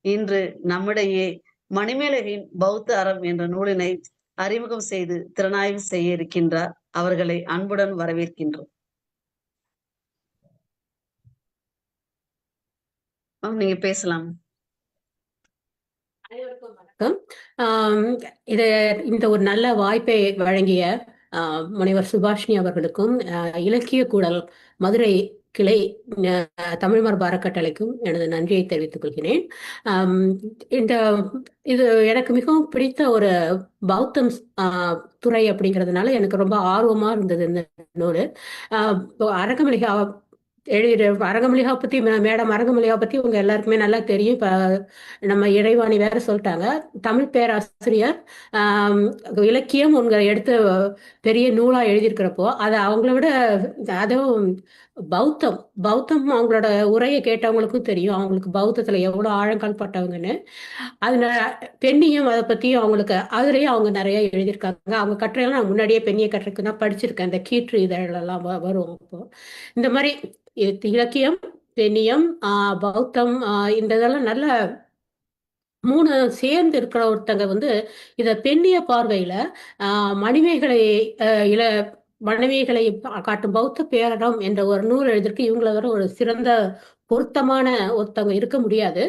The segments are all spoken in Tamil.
இன்று நம்மிடையே மணிமேலகையின் பௌத்த அறம் என்ற நூலினை அறிமுகம் செய்து திறனாய்வு செய்ய இருக்கின்றார். அவர்களை அன்புடன் வரவேற்கின்றோம். நீங்க பேசலாம். அனைவருக்கும் வணக்கம். இது இந்த ஒரு நல்ல வாய்ப்பை வழங்கிய முனைவர் சுபாஷினி அவர்களுக்கும் இலக்கிய கூடல் மதுரை கிளை தமிழ்மரபு அறக்கட்டளைக்கும் எனது நன்றியை தெரிவித்துக் கொள்கிறேன். இந்த இது எனக்கு மிகவும் பிடித்த ஒரு பௌத்தம் துறை அப்படிங்கிறதுனால எனக்கு ரொம்ப ஆர்வமா இருந்தது இந்த நூல். அரங்கமளிகா அரங்கமளிகா பத்தி மேடம் அரங்கமளிகா பத்தி உங்க எல்லாருக்குமே நல்லா தெரியும். இப்ப நம்ம இறைவாணி வேற சொல்லிட்டாங்க. தமிழ் பேராசிரியர் இலக்கியம் உங்க எடுத்து பெரிய நூலா எழுதியிருக்கிறப்போ அதை அவங்கள விட அதுவும் பௌத்தம் அவங்களோட உரையை கேட்டவங்களுக்கும் தெரியும் அவங்களுக்கு பௌத்தத்துல எவ்வளவு ஆழங்கால் பட்டவங்கன்னு. அதனால பெண்ணியம் அதை பத்தியும் அவங்களுக்கு அதுலயும் அவங்க நிறைய எழுதியிருக்காங்க. அவங்க கட்டுரையெல்லாம் நான் முன்னாடியே பெண்ணிய கட்டுரைக்கு தான் படிச்சிருக்கேன். இந்த கீற்று இதழெல்லாம் வரும். அப்போ இந்த மாதிரி இலக்கியம், பெண்ணியம், பௌத்தம், இந்த இதெல்லாம் நல்ல மூணு சேர்ந்து இருக்கிற ஒருத்தங்க இத பெண்ணிய பார்வையில மணிமேகலை இல மனைவிகளை காட்டும் பௌத்த பேரடம் என்ற ஒரு நூல் எழுதிருக்கு. இவங்கள வர ஒரு சிறந்த பொருத்தமான ஒருத்தவங்க இருக்க முடியாது.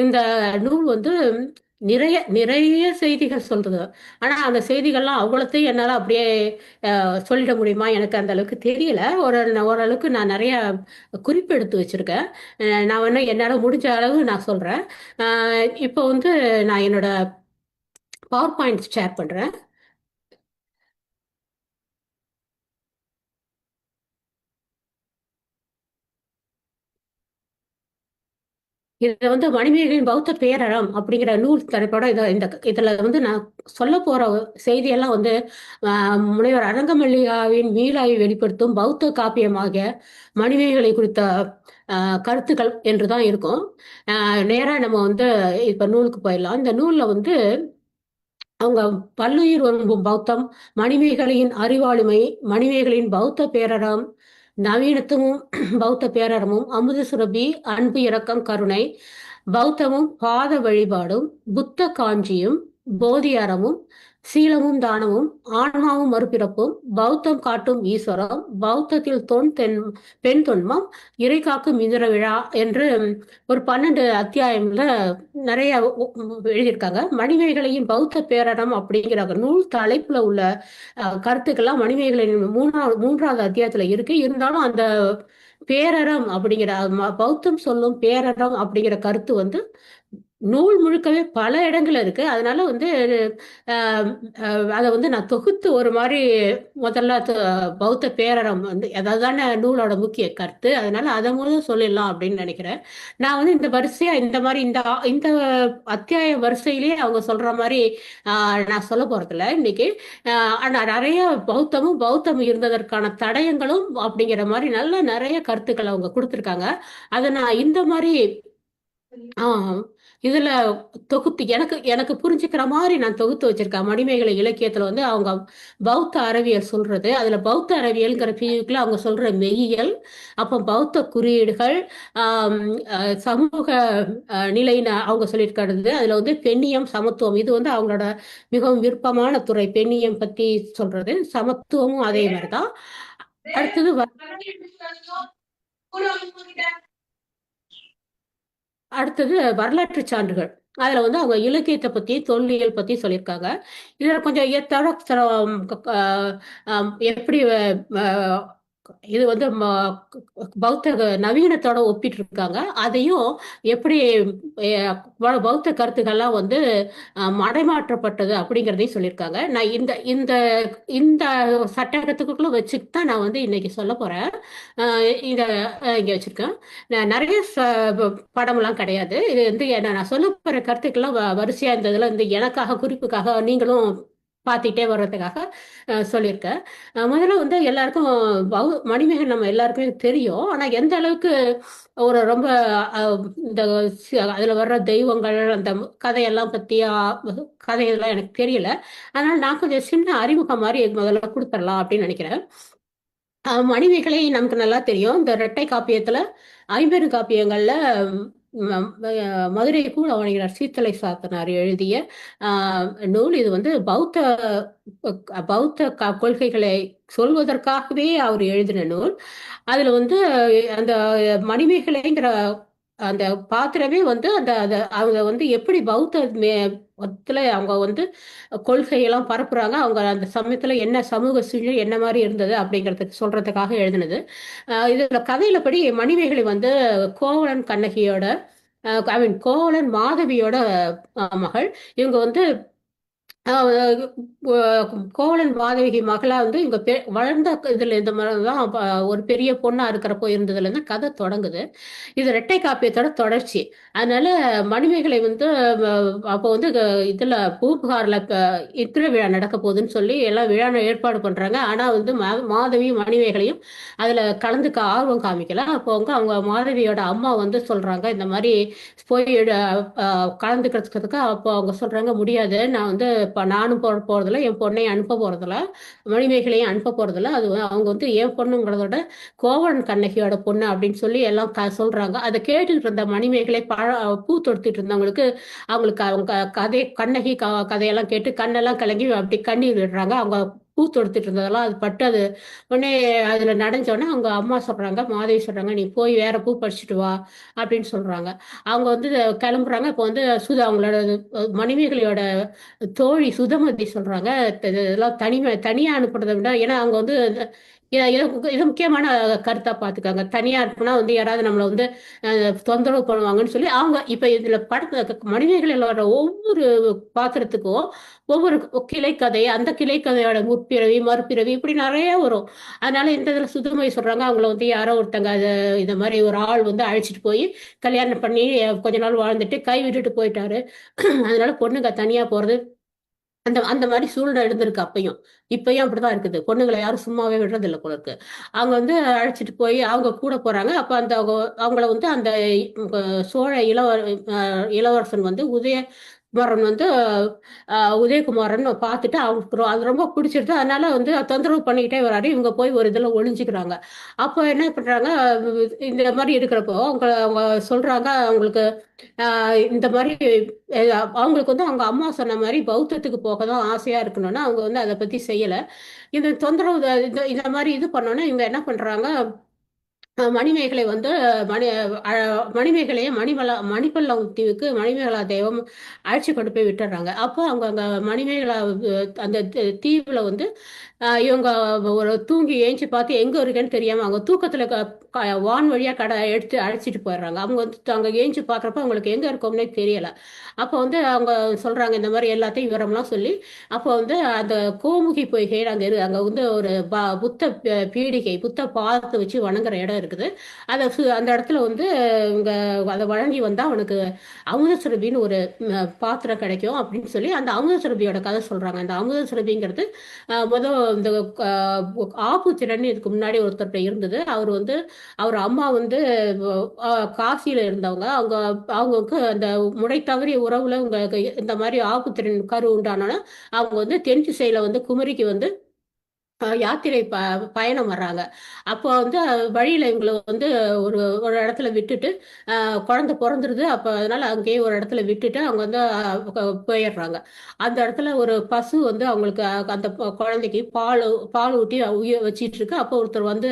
இந்த நூல் நிறைய நிறைய செய்திகள் சொல்றது. ஆனா அந்த செய்திகள்லாம் அவ்வளோத்தையும் என்னால அப்படியே சொல்லிட முடியுமா எனக்கு அந்த அளவுக்கு தெரியல. ஓரளவுக்கு நான் நிறைய குறிப்பு எடுத்து வச்சிருக்கேன். நான் என்னால முடிஞ்ச அளவு நான் சொல்றேன். இப்போ நான் என்னோட பவர் பாயிண்ட் ஷேர் பண்றேன். இது மணிமேகலையின் பௌத்த பேரறம் அப்படிங்கிற நூல் தலைப்போட இதுல நான் சொல்ல போற செய்தியெல்லாம் முனைவர் அரங்கமல்லிகாவின் மீளாய்வை வெளிப்படுத்தும் பௌத்த காப்பியமாக மணிமேகலை குறித்த கருத்துக்கள் என்றுதான் இருக்கும். நேரா நம்ம இப்ப நூலுக்கு போயிடலாம். இந்த நூல்ல அவங்க பல்லுயிர் விரும்பும் பௌத்தம், மணிமேகலையின் அறிவாளுமை, மணிமேகலையின் பௌத்த பேரறம், நவீனத்துவமும் பௌத்த பேரறமும், அமுத சுரபி, அன்பு இரக்கம் கருணை, பௌத்தமும் பாத வழிபாடும், புத்த காஞ்சியும், போதி அறமும், சீலமும் தானமும், ஆன்மாவும் மறுபிறப்பும், பௌத்தம் காட்டும் ஈஸ்வரம், பௌத்தத்தில் பெண் தொன்மம், இறை காக்கும் இந்திர விழா என்று ஒரு 12 அத்தியாயம்ல நிறைய எழுதியிருக்காங்க. மணிமேகலையின் பௌத்த பேரறம் அப்படிங்கிற நூல் தலைப்புல உள்ள கருத்துக்கள்லாம் மணிமேகலையின் மூன்றாவது அத்தியாயத்துல இருக்கு. இருந்தாலும் அந்த பேரறம் அப்படிங்கிற பௌத்தம் சொல்லும் பேரறம் அப்படிங்கிற கருத்து நூல் முழுக்கவே பல இடங்கள் இருக்கு. அதனால அதை நான் தொகுத்து ஒரு மாதிரி முதல்ல பௌத்த பேரறம் அதாவதான நூலோட முக்கிய கருத்து. அதனால அதை முதல் சொல்லிடலாம் அப்படின்னு நினைக்கிறேன். நான் இந்த வரிசையா இந்த மாதிரி இந்த அத்தியாய வரிசையிலேயே அவங்க சொல்ற மாதிரி நான் சொல்ல போறதில்ல இன்னைக்கு. நிறைய பௌத்தம் இருந்ததற்கான தடயங்களும் அப்படிங்கிற மாதிரி நிறைய கருத்துக்கள் அவங்க கொடுத்துருக்காங்க. அதை நான் இந்த மாதிரி இதுல தொகுத்து எனக்கு புரிஞ்சுக்கிற மாதிரி நான் தொகுத்து வச்சிருக்கேன். மணிமேகலை இலக்கியத்துல அவங்க பௌத்த அறிவியல் சொல்றது, அதுல பௌத்த அறிவியல்ங்கிற பிரிவுக்குள்ள அவங்க சொல்ற மெய்யியல், அப்போ பௌத்த குறியீடுகள், சமூக நிலைன்னு அவங்க சொல்லியிருக்கிறது, அதுல பெண்ணியம், சமத்துவம், இது அவங்களோட மிகவும் விருப்பமான துறை. பெண்ணியம் பத்தி சொல்றது, சமத்துவமும் அதே மாதிரிதான். அடுத்தது வரலாற்று சான்றுகள். அதுல அவங்க இலக்கியத்தை பத்தி, தொல்லியல் பத்தி சொல்லியிருக்காங்க. இதுல கொஞ்சம் எப்படி இது பௌத்த நவீனத்தோட ஒப்பிட்டு இருக்காங்க. அதையும் எப்படி பௌத்த கருத்துக்கள்லாம் மடைமாற்றப்பட்டது அப்படிங்கிறதையும் சொல்லியிருக்காங்க. நான் இந்த இந்த இந்த சட்டகத்துக்குள்ள வச்சுட்டு தான் நான் இன்னைக்கு சொல்ல போறேன். இத இங்க வச்சிருக்கேன். நிறைய படம்லாம் கிடையாது. இது நான் சொல்ல போற கருத்துக்கெல்லாம் வரிசையா இருந்ததுல எனக்காக குறிப்புக்காக நீங்களும் பார்த்துட்டே வர்றதுக்காக சொல்லியிருக்கேன். முதல்ல எல்லாருக்கும் மணிமேகலை நம்ம எல்லாருக்குமே தெரியும். ஆனா எந்த அளவுக்கு ஒரு ரொம்ப இந்த அதுல வர்ற தெய்வங்கள் அந்த கதையெல்லாம் பத்தியா கதையெல்லாம் எனக்கு தெரியல. அதனால நான் கொஞ்சம் சின்ன அறிமுகம் மாதிரி முதல்ல கொடுத்துடலாம் அப்படின்னு நினைக்கிறேன். மணிமேகலை நமக்கு நல்லா தெரியும். இந்த இரட்டை காப்பியத்துல 50 காப்பியங்கள்ல மதுரை கூட வணிகர் சீத்தலை சாத்தனார் எழுதிய நூல். இது வந்து பௌத்த கொள்கைகளை சொல்வதற்காகவே அவர் எழுதின நூல். அதுல வந்து அந்த மணிமேகலைங்கிற அந்த பாத்திரமே வந்து அவங்க வந்து எப்படி பௌத்தத்துல அவங்க வந்து கொள்கையெல்லாம் பரப்புறாங்க, அவங்க அந்த சமயத்துல என்ன சமூக சூழ்நிலை என்ன மாதிரி இருந்தது அப்படிங்கிறதுக்கு சொல்றதுக்காக எழுதினது. இதுல கதையில படி மணிமேகலை வந்து கோவலன் கண்ணகியோட ஐ மீன் கோவலன் மாதவியோட மகள். இவங்க வந்து கோவலன் மாதவிகை மகளா வந்து இவங்க வளர்ந்த இதுல இந்த மாதிரிதான் ஒரு பெரிய பொண்ணா இருக்கிறப்போ இருந்ததுல இருந்து கதை தொடங்குது. இது இரட்டை காப்பியத்தோட தொடர்ச்சி. அதனால மணிமேகலை வந்து அப்போ வந்து இதுல பூம்புகார்ல இத்திர விழா நடக்க போகுதுன்னு சொல்லி எல்லாம் விழா ஏற்பாடு பண்றாங்க. ஆனா வந்து மாதவியும் மணிமேகலையும் அதுல கலந்துக்க ஆர்வம் காமிக்கல. அப்போ அவங்க மாதவியோட அம்மா வந்து சொல்றாங்க இந்த மாதிரி போய் கலந்துக்கிறதுக்கு. அப்போ அவங்க சொல்றாங்க முடியாது, நான் வந்து நானும் போறதில்ல, என் பொண்ணையும் அனுப்ப போறதில்ல, மணிமேகலையும் அனுப்ப போறதில்ல, அது அவங்க வந்து என் பொண்ணுங்கிறதோட கோவலன் கண்ணகியோட பொண்ணு அப்படின்னு சொல்லி எல்லாம் சொல்றாங்க. அதை கேட்டுக்கிட்டு இருந்த மணிமேகலை பூ தொடுத்துட்டு இருந்தவங்களுக்கு அவங்களுக்கு அவங்க கண்ணகி கதையெல்லாம் கேட்டு கண்ணெல்லாம் கலங்கி அப்படி கண்ணீர் விடுறாங்க. அவங்க பூ தொடுத்துட்டு இருந்ததெல்லாம் அது பட்டு அது உடனே அதுல நனைஞ்சோடனே அவங்க அம்மா சொல்றாங்க, மாதவி சொல்றாங்க, நீ போய் வேற பூ பறிச்சுட்டு வா அப்படின்னு சொல்றாங்க. அவங்க வந்து கிளம்புறாங்க. இப்போ வந்து அவங்களோட மணிமேகலையோட தோழி சுதமதி சொல்றாங்க, இதெல்லாம் தனியா அனுப்புறதை விட, ஏன்னா அவங்க வந்து இது முக்கியமான கருத்தா பாத்துக்காங்க, தனியா இருப்போம்னா வந்து யாராவது நம்மளை வந்து தொந்தரவு பண்ணுவாங்கன்னு சொல்லி அவங்க இப்ப இதுல படத்துல மனிதர்கள் வர ஒவ்வொரு பாத்திரத்துக்கும் ஒவ்வொரு கிளைக்கதை, அந்த கிளைக்கதையோட முற்பிறவி மறுபிறவி இப்படி நிறைய வரும். அதனால இந்த இதுல சுதுமை சொல்றாங்க, அவங்கள வந்து யாரோ ஒருத்தங்க இந்த மாதிரி ஒரு ஆள் வந்து அழைச்சிட்டு போய் கல்யாணம் பண்ணி கொஞ்ச நாள் வாழ்ந்துட்டு கை விட்டுட்டு போயிட்டாரு. அதனால பொண்ணுங்க தனியா போறது அந்த அந்த மாதிரி சூழ்நிலை இருந்திருக்கு அப்பயும். இப்பயும் அப்படிதான் இருக்குது. பொண்ணுங்களை யாரும் சும்மாவே விடுறது இல்லை போல இருக்கு. அவங்க வந்து அழைச்சிட்டு போய் அவங்க கூட போறாங்க. அப்ப அந்த அவங்கள வந்து அந்த சோழ இளவரசன் வந்து உதயகுமாரன் வந்து உதயகுமாரன் பார்த்துட்டு அவங்களுக்கு அது ரொம்ப பிடிச்சிருது. அதனால வந்து தொந்தரவு பண்ணிக்கிட்டே வராரு. இவங்க போய் ஒரு இதுல ஒளிஞ்சுக்கிறாங்க. அப்போ என்ன பண்றாங்க, இந்த மாதிரி இருக்கிறப்போ அவங்க சொல்றாங்க, அவங்களுக்கு இந்த மாதிரி அவங்களுக்கு வந்து அவங்க அம்மா சொன்ன மாதிரி பௌத்தத்துக்கு போக தான் ஆசையா இருக்கணும்னா அவங்க வந்து அதை பத்தி செய்யல. இந்த தொந்தரவு இந்த மாதிரி இது பண்ணோன்னா இவங்க என்ன பண்றாங்க, மணிமேகலை வந்து மணிமேகலையை மணிப்பள்ளம் தீவுக்கு மணிமேகலா தெய்வம் அழைச்சி கொண்டு போய் விட்டுறாங்க. அப்போ அவங்க அங்க மணிமேகலா அந்த தீவுல வந்து இவங்க ஒரு தூங்கி ஏஞ்சி பார்த்து எங்க இருக்குன்னு தெரியாம அவங்க தூக்கத்துல வான் வழியா எடுத்து அழைச்சிட்டு போயிடுறாங்க. அவங்க வந்து அங்க ஏஞ்சி பாக்குறப்ப அவங்களுக்கு எங்க இருக்கோம்னே தெரியல. அப்போ வந்து அவங்க சொல்றாங்க இந்த மாதிரி எல்லாத்தையும் விவரம்லாம் சொல்லி, அப்போ வந்து அந்த கோமுகி பொய்கை அங்க வந்து ஒரு புத்த பீடிகை புத்த பாதத்தை வச்சு வணங்குற இடம் இருக்குது. அந்த இடத்துல வந்து இங்க அதை வழங்கி வந்தா அவனுக்கு அமுத சுரபின்னு ஒரு பாத்திரம் கிடைக்கும் அப்படின்னு சொல்லி அந்த அமுத சுரபியோட கதை சொல்றாங்க. அந்த அமுத சுரபிங்கிறது முதல் இந்த ஆப்புத்திறன் இதுக்கு முன்னாடி ஒருத்தர் இருந்தது. அவர் அம்மா வந்து காசியில இருந்தவங்க. அவங்களுக்கு அந்த முறை தவறிய உறவுல உங்களுக்கு இந்த மாதிரி ஆப்புத்திறன் கரு உண்டானா அவங்க வந்து தென் திசையில வந்து குமரிக்கு வந்து யாத்திரை பயணம் வர்றாங்க. அப்போ வந்து வழியில இவங்களை வந்து ஒரு ஒரு இடத்துல விட்டுட்டு குழந்தை பிறந்துருது. அப்போ அதனால அங்கேயே ஒரு இடத்துல விட்டுட்டு அவங்க வந்து போயிடுறாங்க. அந்த இடத்துல ஒரு பசு வந்து அவங்களுக்கு அந்த குழந்தைக்கு பால் ஊட்டி வச்சிட்டு இருக்கு. அப்போ ஒருத்தர் வந்து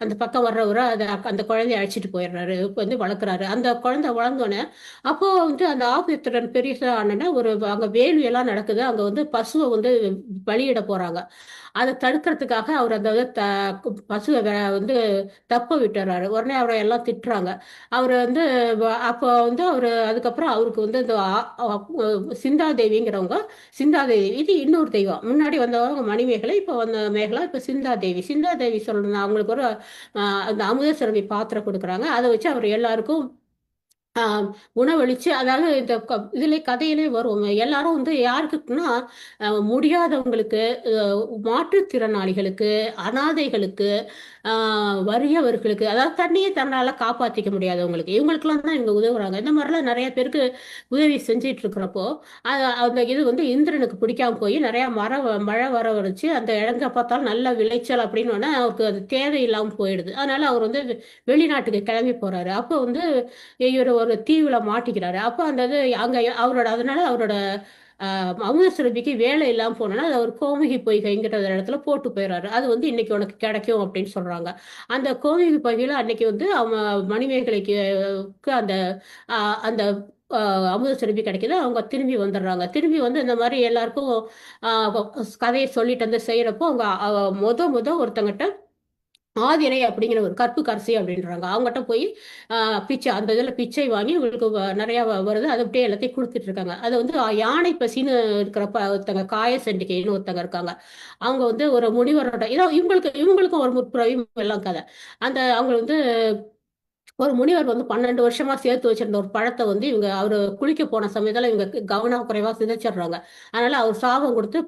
அந்த பக்கம் வர்றவரை அந்த குழந்தைய அழைச்சிட்டு போயிடுறாரு, வந்து வளர்க்குறாரு. அந்த குழந்தை வளர்ந்தோடனே அப்போ வந்து அந்த ஆபத்துடன் பெருசா ஆனோன்னா அங்க வேள்வியெல்லாம் நடக்குது. அங்க வந்து பசுவை வந்து பலியிட போறாங்க. அதை தடுக்கிறதுக்காக அவர் அந்த பசுவை வந்து தப்ப விட்டுறாரு. உடனே அவரை எல்லாம் திட்டுறாங்க. அவர் வந்து அப்போ வந்து அதுக்கப்புறம் அவருக்கு வந்து இந்த சிந்தாதேவிங்கிறவங்க, சிந்தாதேவி இது இன்னொரு தெய்வம். முன்னாடி வந்தவங்க மணிமேகலை, இப்போ வந்த மேகலா, இப்போ சிந்தாதேவி சொல்லணும். அவங்களுக்கு ஒரு அந்த அமுத சுரபி பாத்திரம் கொடுக்குறாங்க. அதை வச்சு அவர் எல்லாருக்கும் உணவளிச்சு, அதாவது இந்த இதுல கதையிலே வரும். எல்லாரும் வந்து யாருக்குன்னா முடியாதவங்களுக்கு, மாற்றுத்திறனாளிகளுக்கு, அனாதைகளுக்கு, வறியவர்களுக்கு, அதாவது தன்னையே தன்னால காப்பாத்திக்க முடியாதவங்களுக்கு, இவங்களுக்கெல்லாம் தான் இவங்க உதவுறாங்க. இந்த மாதிரிலாம் நிறைய பேருக்கு உதவி செஞ்சிட்டு இருக்கிறப்போ அந்த இது வந்து இந்திரனுக்கு பிடிக்காம போய் நிறைய மழை வர வரைச்சு அந்த இடங்க பார்த்தாலும் நல்ல விளைச்சல் அப்படின்னு அவருக்கு அது தேவையில்லாமல் போயிடுது. அதனால அவர் வந்து வெளிநாட்டுக்கு கிளம்பி போறாரு. அப்போ வந்து இவர் ஒரு ஒரு தீவுல மாட்டிக்கிறாரு. அப்ப அந்த இது அங்க அவரோட அதனால அவரோட அமுத சுரபிக்கு வேலை இல்லாம போனோன்னா அது அவர் கோமுகி பொய்கைங்கிற இடத்துல போட்டு போயிடுறாரு. அது வந்து இன்னைக்கு உனக்கு கிடைக்கும் அப்படின்னு சொல்றாங்க. அந்த கோமுகி பொய்கையில அன்னைக்கு வந்து அவன் மணிமேகலைக்கு அந்த அந்த அமுத சுரபி கிடைக்குது. அவங்க திரும்பி வந்துடுறாங்க. திரும்பி வந்து இந்த மாதிரி எல்லாருக்கும் கதையை சொல்லிட்டு வந்து செய்யறப்போ அவங்க முத ஒருத்தங்கிட்ட ஆதிரை அப்படிங்கிற ஒரு கற்புக்கரசி அப்படின்றாங்க. அவங்ககிட்ட போய் பிச்சை அந்த இதில் பிச்சை வாங்கி இவங்களுக்கு நிறையா வருது. அதை அப்படியே எல்லாத்தையும் கொடுத்துட்டு இருக்காங்க. அதை வந்து யானை பசின்னு இருக்கிறப்ப ஒருத்தங்க காயசண்டிகைன்னு ஒருத்தங்க இருக்காங்க. அவங்க வந்து ஒரு முனிவரோட இதோ இவங்களுக்கும் ஒரு முற்பிறவி எல்லாம் கதை. அவங்க வந்து ஒரு முனிவர் வந்து 12 வருஷமா சேர்த்து வச்சிருந்த ஒரு பழத்தை வந்து அவரு குளிக்க போன சமயத்துல இவங்க கவனக்குறைவா சிதைச்சிடுறாங்க. அதனால அவர் சாபம் கொடுத்து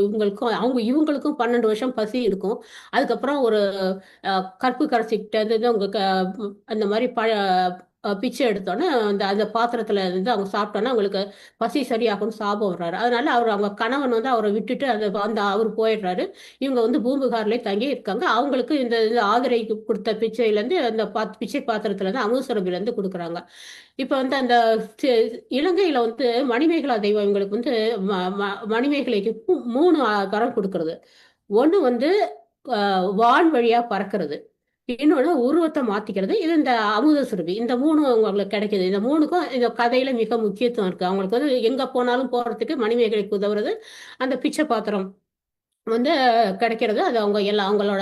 இவங்களுக்கும் 12 வருஷம் பசி இருக்கும். அதுக்கப்புறம் ஒரு கற்பு கரைச்சிக்கிட்ட இருந்து அந்த மாதிரி பிச்சை எடுத்தோன்னே அந்த அந்த பாத்திரத்துல இருந்து அவங்க சாப்பிட்டோன்னா அவங்களுக்கு பசி சரியாகும்னு சாபம் வர்றாரு. அதனால அவங்க கணவன் வந்து அவரை விட்டுட்டு அந்த அவர் போயிடுறாரு. இவங்க வந்து பூம்புகார்லயே தங்கி இருக்காங்க. அவங்களுக்கு இந்த ஆதிரைக்கு கொடுத்த பிச்சையிலேருந்து அந்த பிச்சை பாத்திரத்துல இருந்து அமுதசுரபில இருந்து கொடுக்குறாங்க. இப்ப வந்து அந்த இலங்கையில வந்து மணிமேகலா தெய்வம் இவங்களுக்கு வந்து மணிமேகலைக்கு 3 வரம் கொடுக்கறது. ஒண்ணு வந்து வான் வழியா பறக்கிறது, இன்னொன்னு உருவத்தை மாத்திக்கிறது, இது இந்த அமுத சுரபி. இந்த 3 அவங்களுக்கு கிடைக்குது. இந்த 3க்கும் இந்த கதையில மிக முக்கியத்துவம் இருக்கு. அவங்களுக்கு வந்து எங்க போனாலும் போறதுக்கு மணிமேகலைக்கு உதவுறது அந்த பிச்சை பாத்திரம் வந்து கிடைக்கிறது. அது அவங்களோட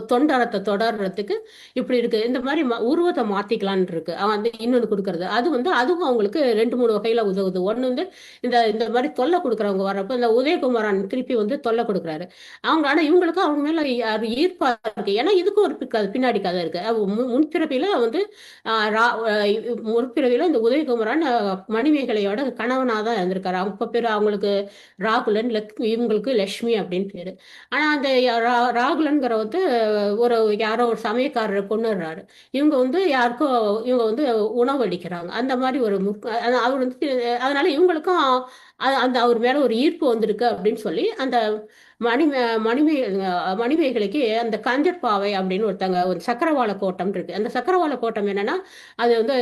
தொண்டரத்தை தொடர்றதுக்கு இப்படி இருக்கு. இந்த மாதிரி உருவத்தை மாத்திக்கலான் இருக்கு. அவன் வந்து இன்னொன்னு கொடுக்கறது. அது வந்து அதுவும் அவங்களுக்கு 2-3 வகையில உதவுது. ஒண்ணு வந்து இந்த இந்த மாதிரி தொல்லை கொடுக்குறவங்க வர்றப்ப இந்த உதயகுமாரன் திருப்பி வந்து தொல்லை கொடுக்குறாரு. ஆனா இவங்களுக்கு அவங்க மேல ஈர்ப்பா இருக்கு. ஏன்னா இதுக்கும் ஒரு பின்னாடி கதை இருக்கு. முன்பிறவியில வந்து முற்பிறவியில இந்த உதயகுமாரன் மணிமேகலையோட கணவனாதான் இருந்திருக்காரு. அவங்க பேரு அவங்களுக்கு ராகுலன், இவங்களுக்கு லட்சுமி அப்படின்னு பேரு. ஆனா அந்த ராகுலன்கிற வந்து யாரோ ஒரு சமயக்காரரை கொண்டுடுறாரு. இவங்க வந்து யாருக்கும் இவங்க வந்து உணவு அளிக்கிறாங்க. அந்த மாதிரி ஒரு அவர் வந்து அதனால இவங்களுக்கும் அந்த அவர் மேல ஒரு ஈர்ப்பு வந்திருக்கு அப்படின்னு சொல்லி அந்த மணிமே மணிமேகலைக்கு அந்த கஞ்சற்பாவை அப்படின்னு ஒரு சக்கரவாள கோட்டம் இருக்கு. அந்த சக்கரவாள கோட்டம் என்னன்னா அது வந்து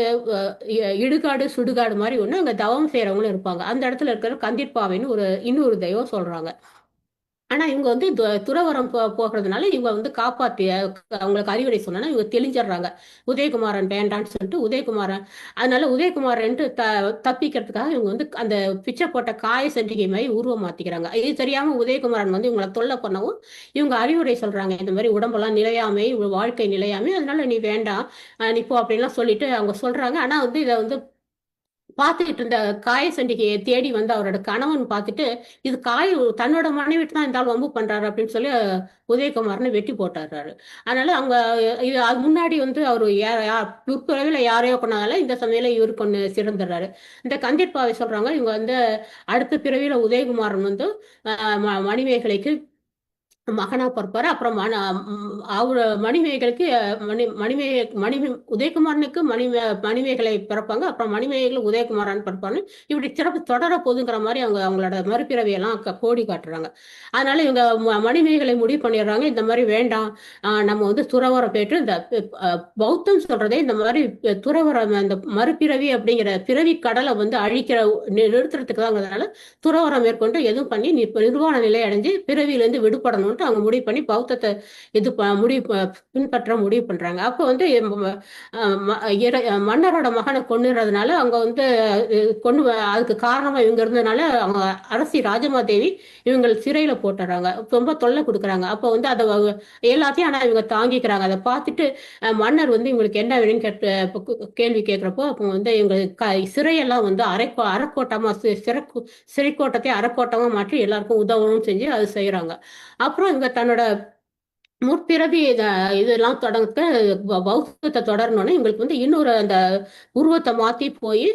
இடுகாடு சுடுகாடு மாதிரி ஒண்ணு அங்க தவம் செய்யறவங்களும் இருப்பாங்க. அந்த இடத்துல இருக்கிற கந்திர்பாவைன்னு இன்னொரு தெய்வம் சொல்றாங்க. ஆனா இவங்க வந்து துறவரம் போகிறதுனால இவங்க வந்து காப்பாத்தி அவங்களுக்கு அறிவுரை சொன்னா இவங்க தெளிஞ்சிடுறாங்க. உதயகுமாரன் வேண்டான்னு சொல்லிட்டு அதனால உதயகுமாரன் தப்பிக்கிறதுக்காக இவங்க வந்து அந்த பிச்சை போட்ட காய சண்டிகை மாதிரி உருவம் மாத்திக்கிறாங்க. இது தெரியாம உதயகுமாரன் வந்து இவங்களை தொல்லை பண்ணவும் இவங்க அறிவுரை சொல்றாங்க. இந்த மாதிரி உடம்பெல்லாம் நிலையாமை, வாழ்க்கை நிலையாமை, அதனால நீ வேண்டாம், நீ போ அப்படின்லாம் சொல்லிட்டு அவங்க சொல்றாங்க. ஆனா வந்து இதை வந்து பார்த்துக்கிட்டு இருந்த காய சண்டிகையை தேடி வந்து அவரோட கணவன் பார்த்துட்டு இது தன்னோட மனைவிட்டு தான் இருந்தாலும் வம்பு பண்றாரு அப்படின்னு சொல்லி உதயகுமார்னு வெட்டி போட்டாரு. அதனால அவங்க அது முன்னாடி வந்து அவரு பிற்பிறவில யாரையோ கொண்டதால இந்த சமயம் இவருக்கு ஒண்ணு சிறந்துடுறாரு. இந்த கந்திர்பாவை சொல்றாங்க இவங்க வந்து அடுத்த பிறவியில உதயகுமாரன் வந்து மணிமேகலைக்கு மகனா பிறப்பாரு. அப்புறம் அவரு மணிமேகலைக்கு உதயகுமாரனுக்கு மணிமேகலை பிறப்பாங்க. அப்புறம் மணிமேகலை உதயகுமாரன் பிறப்பாங்க. இப்படி சிறப்பு தொடர போதுங்கிற மாதிரி அவங்களோட மறுபிறவியெல்லாம் கோடி காட்டுறாங்க. அதனால இவங்க மணிமேகலை முடிவு பண்ணிடுறாங்க, இந்த மாதிரி வேண்டாம், நம்ம வந்து துறவரம் போயிட்டு இந்த பௌத்தம் சொல்றதே இந்த மாதிரி துறவரம் அந்த மறுபிறவி அப்படிங்கிற பிறவி கடலை வந்து நிறுத்துறதுக்கு தாங்கிறதுனால துறவரம் மேற்கொண்டு எதுவும் பண்ணி நிர்வாண நிலை அடைஞ்சு பிறவியிலேருந்து விடுபடணும் அவங்க முடிவு பண்ணி பௌத்தத்தை பின்பற்ற முடிவு பண்றாங்க. அப்போ வந்து மன்னரோட மகனை கொண்டுறதுனால அவங்க வந்து அதுக்கு காரணமா இவங்க இருந்ததுனால அவங்க அரசி ராஜமாதேவி இவங்க சிறையில போட்டுறாங்க. ரொம்ப தொல்லை கொடுக்குறாங்க. அப்போ வந்து அதை எல்லாத்தையும் ஆனா இவங்க தாங்கிக்கிறாங்க. அதை பார்த்துட்டு மன்னர் வந்து இவங்களுக்கு என்ன வேணும்னு கேள்வி கேட்கிறப்போ அப்போ வந்து இவங்க சிறையெல்லாம் வந்து அரைக்கோட்டமா சிறைக்கோட்டத்தை அரைக்கோட்டமா மாற்றி எல்லாருக்கும் உதவணும் செஞ்சு அது செய்யறாங்க. அப்புறம் இவங்க தன்னோட முற்பிறவி இதெல்லாம் பௌத்தத்தை தொடரணும்னா இவங்களுக்கு வந்து இன்னொரு அந்த உருவத்தை மாத்தி போய்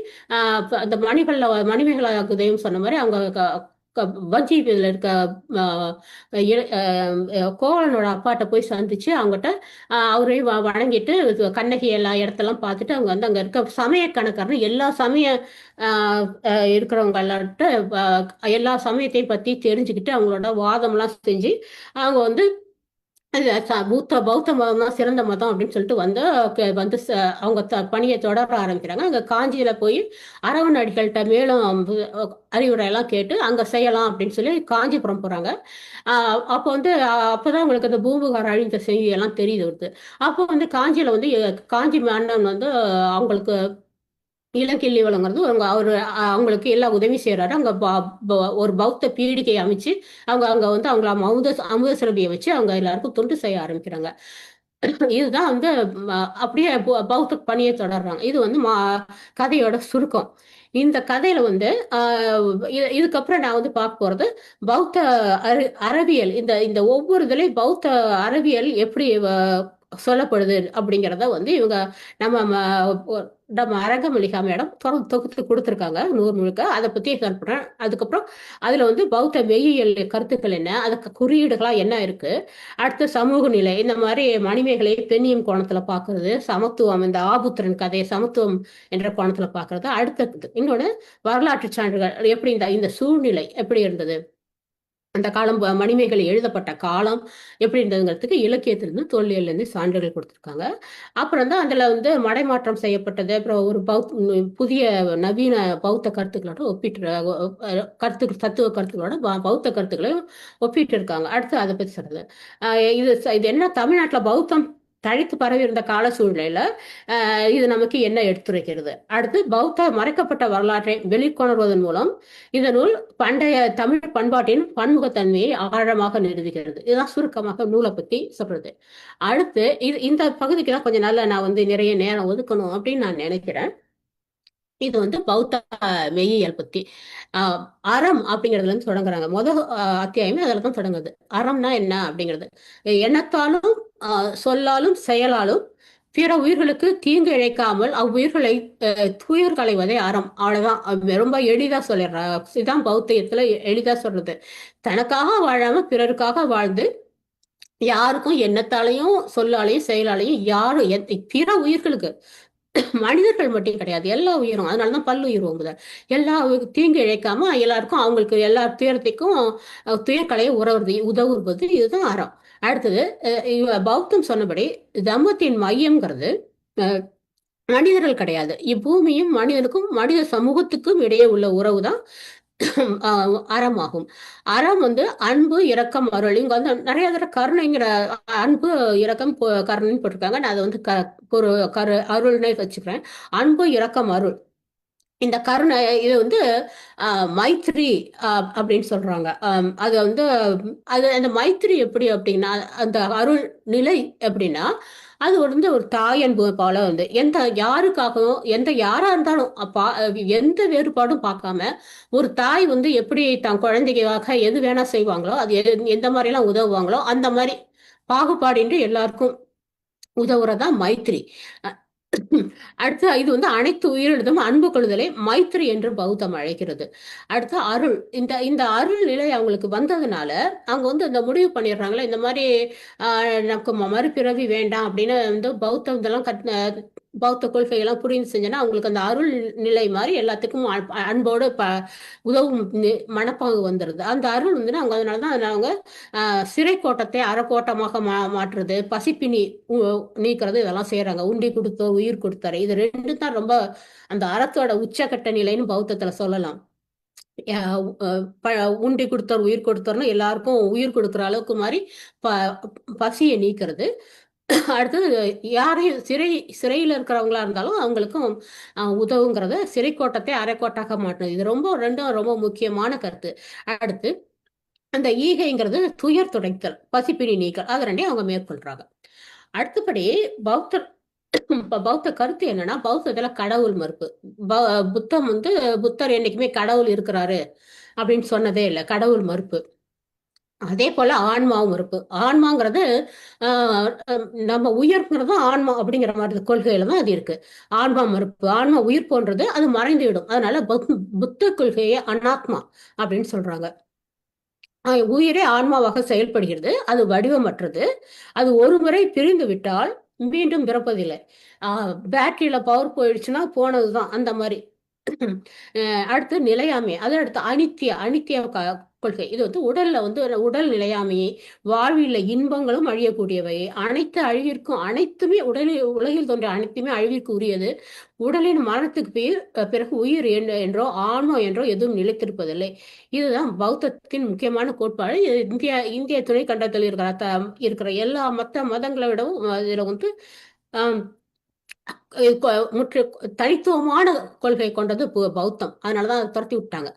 அந்த மணிமேகலா உதயம் சொன்ன மாதிரி அவங்க வஞ்சி இதுல இருக்க கோவலனோட அப்பாட்ட போய் சந்திச்சு அவங்ககிட்ட அவரையும் வணங்கிட்டு கண்ணகி எல்லா இடத்தெல்லாம் பார்த்துட்டு அவங்க வந்து அங்க இருக்க சமய கணக்காரன்னு எல்லா சமய இருக்கிறவங்கள்ட்ட எல்லா சமயத்தையும் பத்தி தெரிஞ்சுக்கிட்டு அவங்களோட வாதம்லாம் செஞ்சு அவங்க வந்து பௌத்த மதம் தான் சிறந்த மதம் அப்படின்னு சொல்லிட்டு அவங்க பணியை தொடர ஆரம்பிக்கிறாங்க. அங்க காஞ்சியில போய் அரவண அடிகள்கிட்ட மேலும் அறிவுரை எல்லாம் கேட்டு அங்க செய்யலாம் அப்படின்னு சொல்லி காஞ்சிபுரம் போறாங்க. அப்போ அப்பதான் உங்களுக்கு அந்த பூம்புகார் அழிந்த செய்தி எல்லாம் தெரியுது வருது. அப்போ காஞ்சியில காஞ்சி மன்னன் அவங்களுக்கு இளங்கிள்ளி வழங்குறது அவங்களுக்கு எல்லா உதவி செய்யறாரு. அங்க ஒரு பௌத்த பீடிகை அமைச்சு அவங்க அங்க அவங்கள அமுத சுரபியை வச்சு அவங்க எல்லாருக்கும் தொண்டு செய்ய ஆரம்பிக்கிறாங்க. இதுதான் அப்படியே பௌத்த பணியை தொடர்றாங்க. இது கதையோட சுருக்கம். இந்த கதையில இதுக்கப்புறம் நான் பார்க்க போறது பௌத்த அறிவியல். இந்த இந்த ஒவ்வொரு இதுலயும் பௌத்த அறிவியல் எப்படி சொல்லப்படுது அப்படிங்கிறத இவங்க நம்ம நம்ம அரங்கமளிகா மேடம் தொடர்ந்து தொகுத்து கொடுத்துருக்காங்க 100 முழுக்க. அதை பத்தி சொல்றேன். அதுக்கப்புறம் அதுல பௌத்த மெய்யியல் கருத்துக்கள் என்ன, அதுக்கு குறியீடுகளா என்ன இருக்கு, அடுத்த சமூக நிலை, இந்த மாதிரி மணிமேகலை பெண்ணியம் கோணத்துல பாக்குறது, சமத்துவம், இந்த ஆபுத்திரன் கதையை சமத்துவம் என்ற கோணத்துல பாக்குறது அடுத்தது. இன்னொன்னு வரலாற்று சான்றுகள் எப்படி இந்த சூழ்நிலை எப்படி இருந்தது, அந்த காலம் மணிமேகலை எழுதப்பட்ட காலம் எப்படி இருந்ததுங்கிறதுக்கு இலக்கியத்திலிருந்து தொல்லியல்லேருந்து சான்றுகள் கொடுத்துருக்காங்க. அப்புறம் தான் அதில் மடைமாற்றம் செய்யப்பட்டது. அப்புறம் ஒரு புதிய நவீன பௌத்த கருத்துக்களோட தத்துவ கருத்துக்களோட பௌத்த கருத்துக்களையும் ஒப்பிட்டு இருக்காங்க. அடுத்து அதை பற்றி சொல்றது இது என்ன தமிழ்நாட்டில் பௌத்தம் தழைத்து பரவி இருந்த கால சூழ்நிலையில இது நமக்கு என்ன எடுத்துரைக்கிறது. அடுத்து பௌத்த மறைக்கப்பட்ட வரலாற்றை வெளிக்கொணர்வதன் மூலம் இந்த நூல் பண்டைய தமிழ் பண்பாட்டின் பன்முகத்தன்மையை ஆழமாக நிறுவுகிறது. இதுதான் சுருக்கமாக நூலை பத்தி சொல்றது. அடுத்து இந்த பகுதிக்கு தான் கொஞ்சம் நாள்ல நான் நிறைய நேரம் ஒதுக்கணும் அப்படின்னு நான் நினைக்கிறேன். இது பௌத்த மெய்யியல் பத்தி அறம் அப்படிங்கிறதுல இருந்து தொடங்குறாங்க. முதல் அத்தியாயமே அதுல தான் தொடங்குது. அறம்னா என்ன அப்படிங்கிறது, எண்ணத்தாலும் சொல்லாலும் செயலாலும் பிற உயிர்களுக்கு தீங்கு இழைக்காமல் அவ்வுயிர்களை துயர் களைவதே அறம். அவ்வளவுதான். ரொம்ப எளிதா சொல்லிடுற. இதுதான் பௌத்தியத்துல எளிதா சொல்றது. தனக்காக வாழாம பிறருக்காக வாழ்ந்து யாருக்கும் எண்ணத்தாலையும் சொல்லாலையும் செயலாலையும் யாரும் பிற உயிர்களுக்கு, மனிதர்கள் மட்டும் கிடையாது, எல்லா உயிரும், அதனாலதான் பல்லுயிர் ஓங்குது, எல்லா தீங்கு இழைக்காம எல்லாருக்கும் அவங்களுக்கு எல்லா துயரத்தைக்கும் துயர்கலையை உதவுவது இதுதான் அறம். அடுத்தது பௌத்தம் சொன்னபடி தம்மத்தின் மையம்ங்கிறது மனிதர்கள் கிடையாது, இப்பூமியும் மனிதனுக்கும் மனித சமூகத்துக்கும் இடையே உள்ள உறவு தான் அறமாகும். அறம் அன்பு இரக்கம் அருள். இங்க நிறைய தடவை கருணைங்கிற அன்பு இரக்கம் கருணைன்னு போட்டிருக்காங்க. நான் அதை அருள்னே வச்சுக்கிறேன். அன்பு இரக்கம் அருள். இந்த கருணை இது மைத்ரி அப்படின்னு சொல்றாங்க. அது அந்த மைத்ரி எப்படி அப்படின்னா, அந்த அருள் நிலை எப்படின்னா, அது ஒரு தாயன்பு போல எந்த யாருக்காகவும் யாரா இருந்தாலும் எந்த வேறுபாடும் பார்க்காம ஒரு தாய் எப்படி தான் குழந்தைக்காக எது வேணா செய்வாங்களோ, அது எந்த மாதிரி எல்லாம் உதவுவாங்களோ அந்த மாதிரி பாகுபாடின்றி எல்லாருக்கும் உதவுறதா மைத்ரி. அடுத்து இது அனைத்து உயிரினதும் அன்பு கொள்ளுதலை மைத்ரி என்று பௌத்தம் அழைக்கிறது. அடுத்து அருள். இந்த அருள் நிலை அவங்களுக்கு வந்ததுனால அவங்க இந்த முடிவு பண்ணிடுறாங்களே, இந்த மாதிரி நமக்கு மறுபிறவி வேண்டாம் அப்படின்னு பௌத்தம் இதெல்லாம் பௌத்த கொள்கையெல்லாம் புரிந்து செஞ்சோன்னா அவங்களுக்கு அந்த அருள் நிலை மாதிரி எல்லாத்துக்கும் அன்போடு உதவும் மனப்பாங்கு வந்துடுது. அந்த அருள் அவங்க அதனாலதான் அவங்க சிறை கோட்டத்தை அறக்கோட்டமாக மாற்றுறது, பசிப்பினி நீக்கிறது, இதெல்லாம் செய்யறாங்க. உண்டி கொடுத்தோர் உயிர் கொடுத்தாரு. இது ரெண்டு தான் ரொம்ப அந்த அறத்தோட உச்சகட்ட நிலைன்னு பௌத்தத்துல சொல்லலாம். உண்டி கொடுத்தோர் உயிர் கொடுத்தோர்னு எல்லாருக்கும் உயிர் கொடுக்குற அளவுக்கு மாதிரி பசியை நீக்கிறது. அடுத்தது யாரையும் சிறையில் இருக்கிறவங்களா இருந்தாலும் அவங்களுக்கும் உதவுங்கிறத சிறை கோட்டத்தை அரைக்கோட்டாக மாற்றுறது. இது ரெண்டும் ரொம்ப முக்கியமான கருத்து. அடுத்து அந்த ஈகைங்கிறது துயர் துடைத்தல், பசிப்பினி நீக்கல், அது ரெண்டையும் அவங்க மேற்கொள்றாங்க. அடுத்தபடி பௌத்த கருத்து என்னன்னா, பௌத்தத்துல கடவுள் மறுப்பு. புத்தர் என்னைக்குமே கடவுள் இருக்கிறாரு அப்படின்னு சொன்னதே இல்லை, கடவுள் மறுப்பு. அதே போல ஆன்மாவும் மறுப்பு. ஆன்மாங்கிறது நம்ம உயிர்ங்கிறது ஆன்மா அப்படிங்கிற மாதிரி கொள்கையில தான் அது இருக்கு. ஆன்மா மறுப்பு. ஆன்மா உயிர் போன்றது, அது மறைந்து விடும். அதனால புத்த கொள்கையை அனாத்மா அப்படின்னு சொல்றாங்க. உயிரே ஆன்மாவாக செயல்படுகிறது, அது வடிவமற்றது, அது ஒரு முறை பிரிந்து விட்டால் மீண்டும் பிறப்பதில்லை. பேட்டரியில பவர் போயிடுச்சுன்னா போனதுதான், அந்த மாதிரி. அடுத்து நிலையாமை. அடுத்து அனித்திய கொள்கை. இது வந்து உடல்ல வந்து உடல் நிலையாமை, வாழ்வில் இன்பங்களும் அழியக்கூடியவை, அனைத்து அழிவிற்கும் அனைத்துமே உலகில் தோன்றிய அனைத்துமே அழிவிற்கு உரியது. உடலின் மரணத்துக்கு பிறகு உயிர் என்றோ ஆன்மா என்றோ எதுவும் நிலைத்திருப்பதில்லை. இதுதான் பௌத்தத்தின் முக்கியமான கோட்பாடு. இந்திய துணைக்கண்டத்தில் இருக்கிற எல்லா மற்ற மதங்களை விடவும் இதுல வந்து முற்று தனித்துவமான கொள்கை கொண்டது பௌத்தம். அதனாலதான் அதை துரத்தி விட்டாங்க.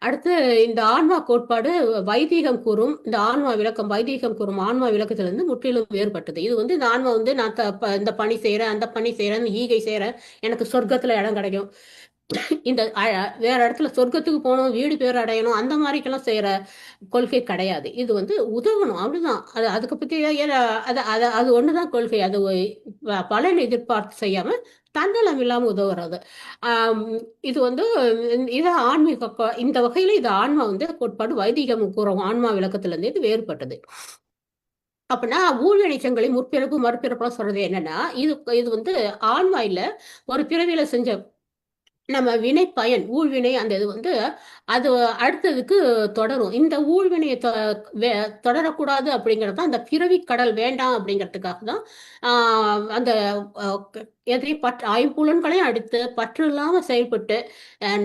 அடுத்து இந்த ஆன்மா கோட்பாடு வைதீகம் கூறும் இந்த ஆன்மா விளக்கம் வைதீகம் கூறும் ஆன்மா விளக்கத்திலிருந்து முற்றிலும் வேறுபட்டது. இது வந்து இந்த ஆன்மா வந்து நான் இந்த பணி செய்யறேன், அந்த பணி செய்யறேன், ஈகை செய்யறேன், எனக்கு சொர்க்கத்துல இடம் கிடைக்கும், இந்த வேற இடத்துல சொர்க்கத்துக்கு போகணும், வீடு பேர் அடையணும், அந்த மாதிரிக்கெல்லாம் செய்யற கொள்கை கிடையாது. இது வந்து உதவணும், அப்படிதான். அதுக்கு பத்தி அது ஒண்ணுதான் கொள்கை. அது பலன் எதிர்பார்த்து செய்யாம தன்னலம் இல்லாம உதவுறது. இது வந்து இது ஆன்மீக இந்த வகையில இது ஆன்மா வந்து கோட்பாடு வைதிகம் கூறும் ஆன்மா விளக்கத்துல இருந்து இது வேறுபட்டது. அப்படின்னா ஊழ்வினைச்சங்களை முற்பிறப்பு மறுபிறப்புலாம் சொல்றது என்னன்னா, இது வந்து ஆன்மா இல்ல, ஒரு பிறவியில செஞ்ச நம்ம வினை பயன் ஊழ்வினை அந்த இது வந்து அது அடுத்ததுக்கு தொடரும். இந்த ஊழ்வினையை தொடரக்கூடாது அப்படிங்கிறது தான் அந்த பிறவி கடல் வேண்டாம் அப்படிங்கிறதுக்காக தான் அந்த எதையும் ஐம்புலன்களையும் அடுத்து பற்று இல்லாம செயல்பட்டு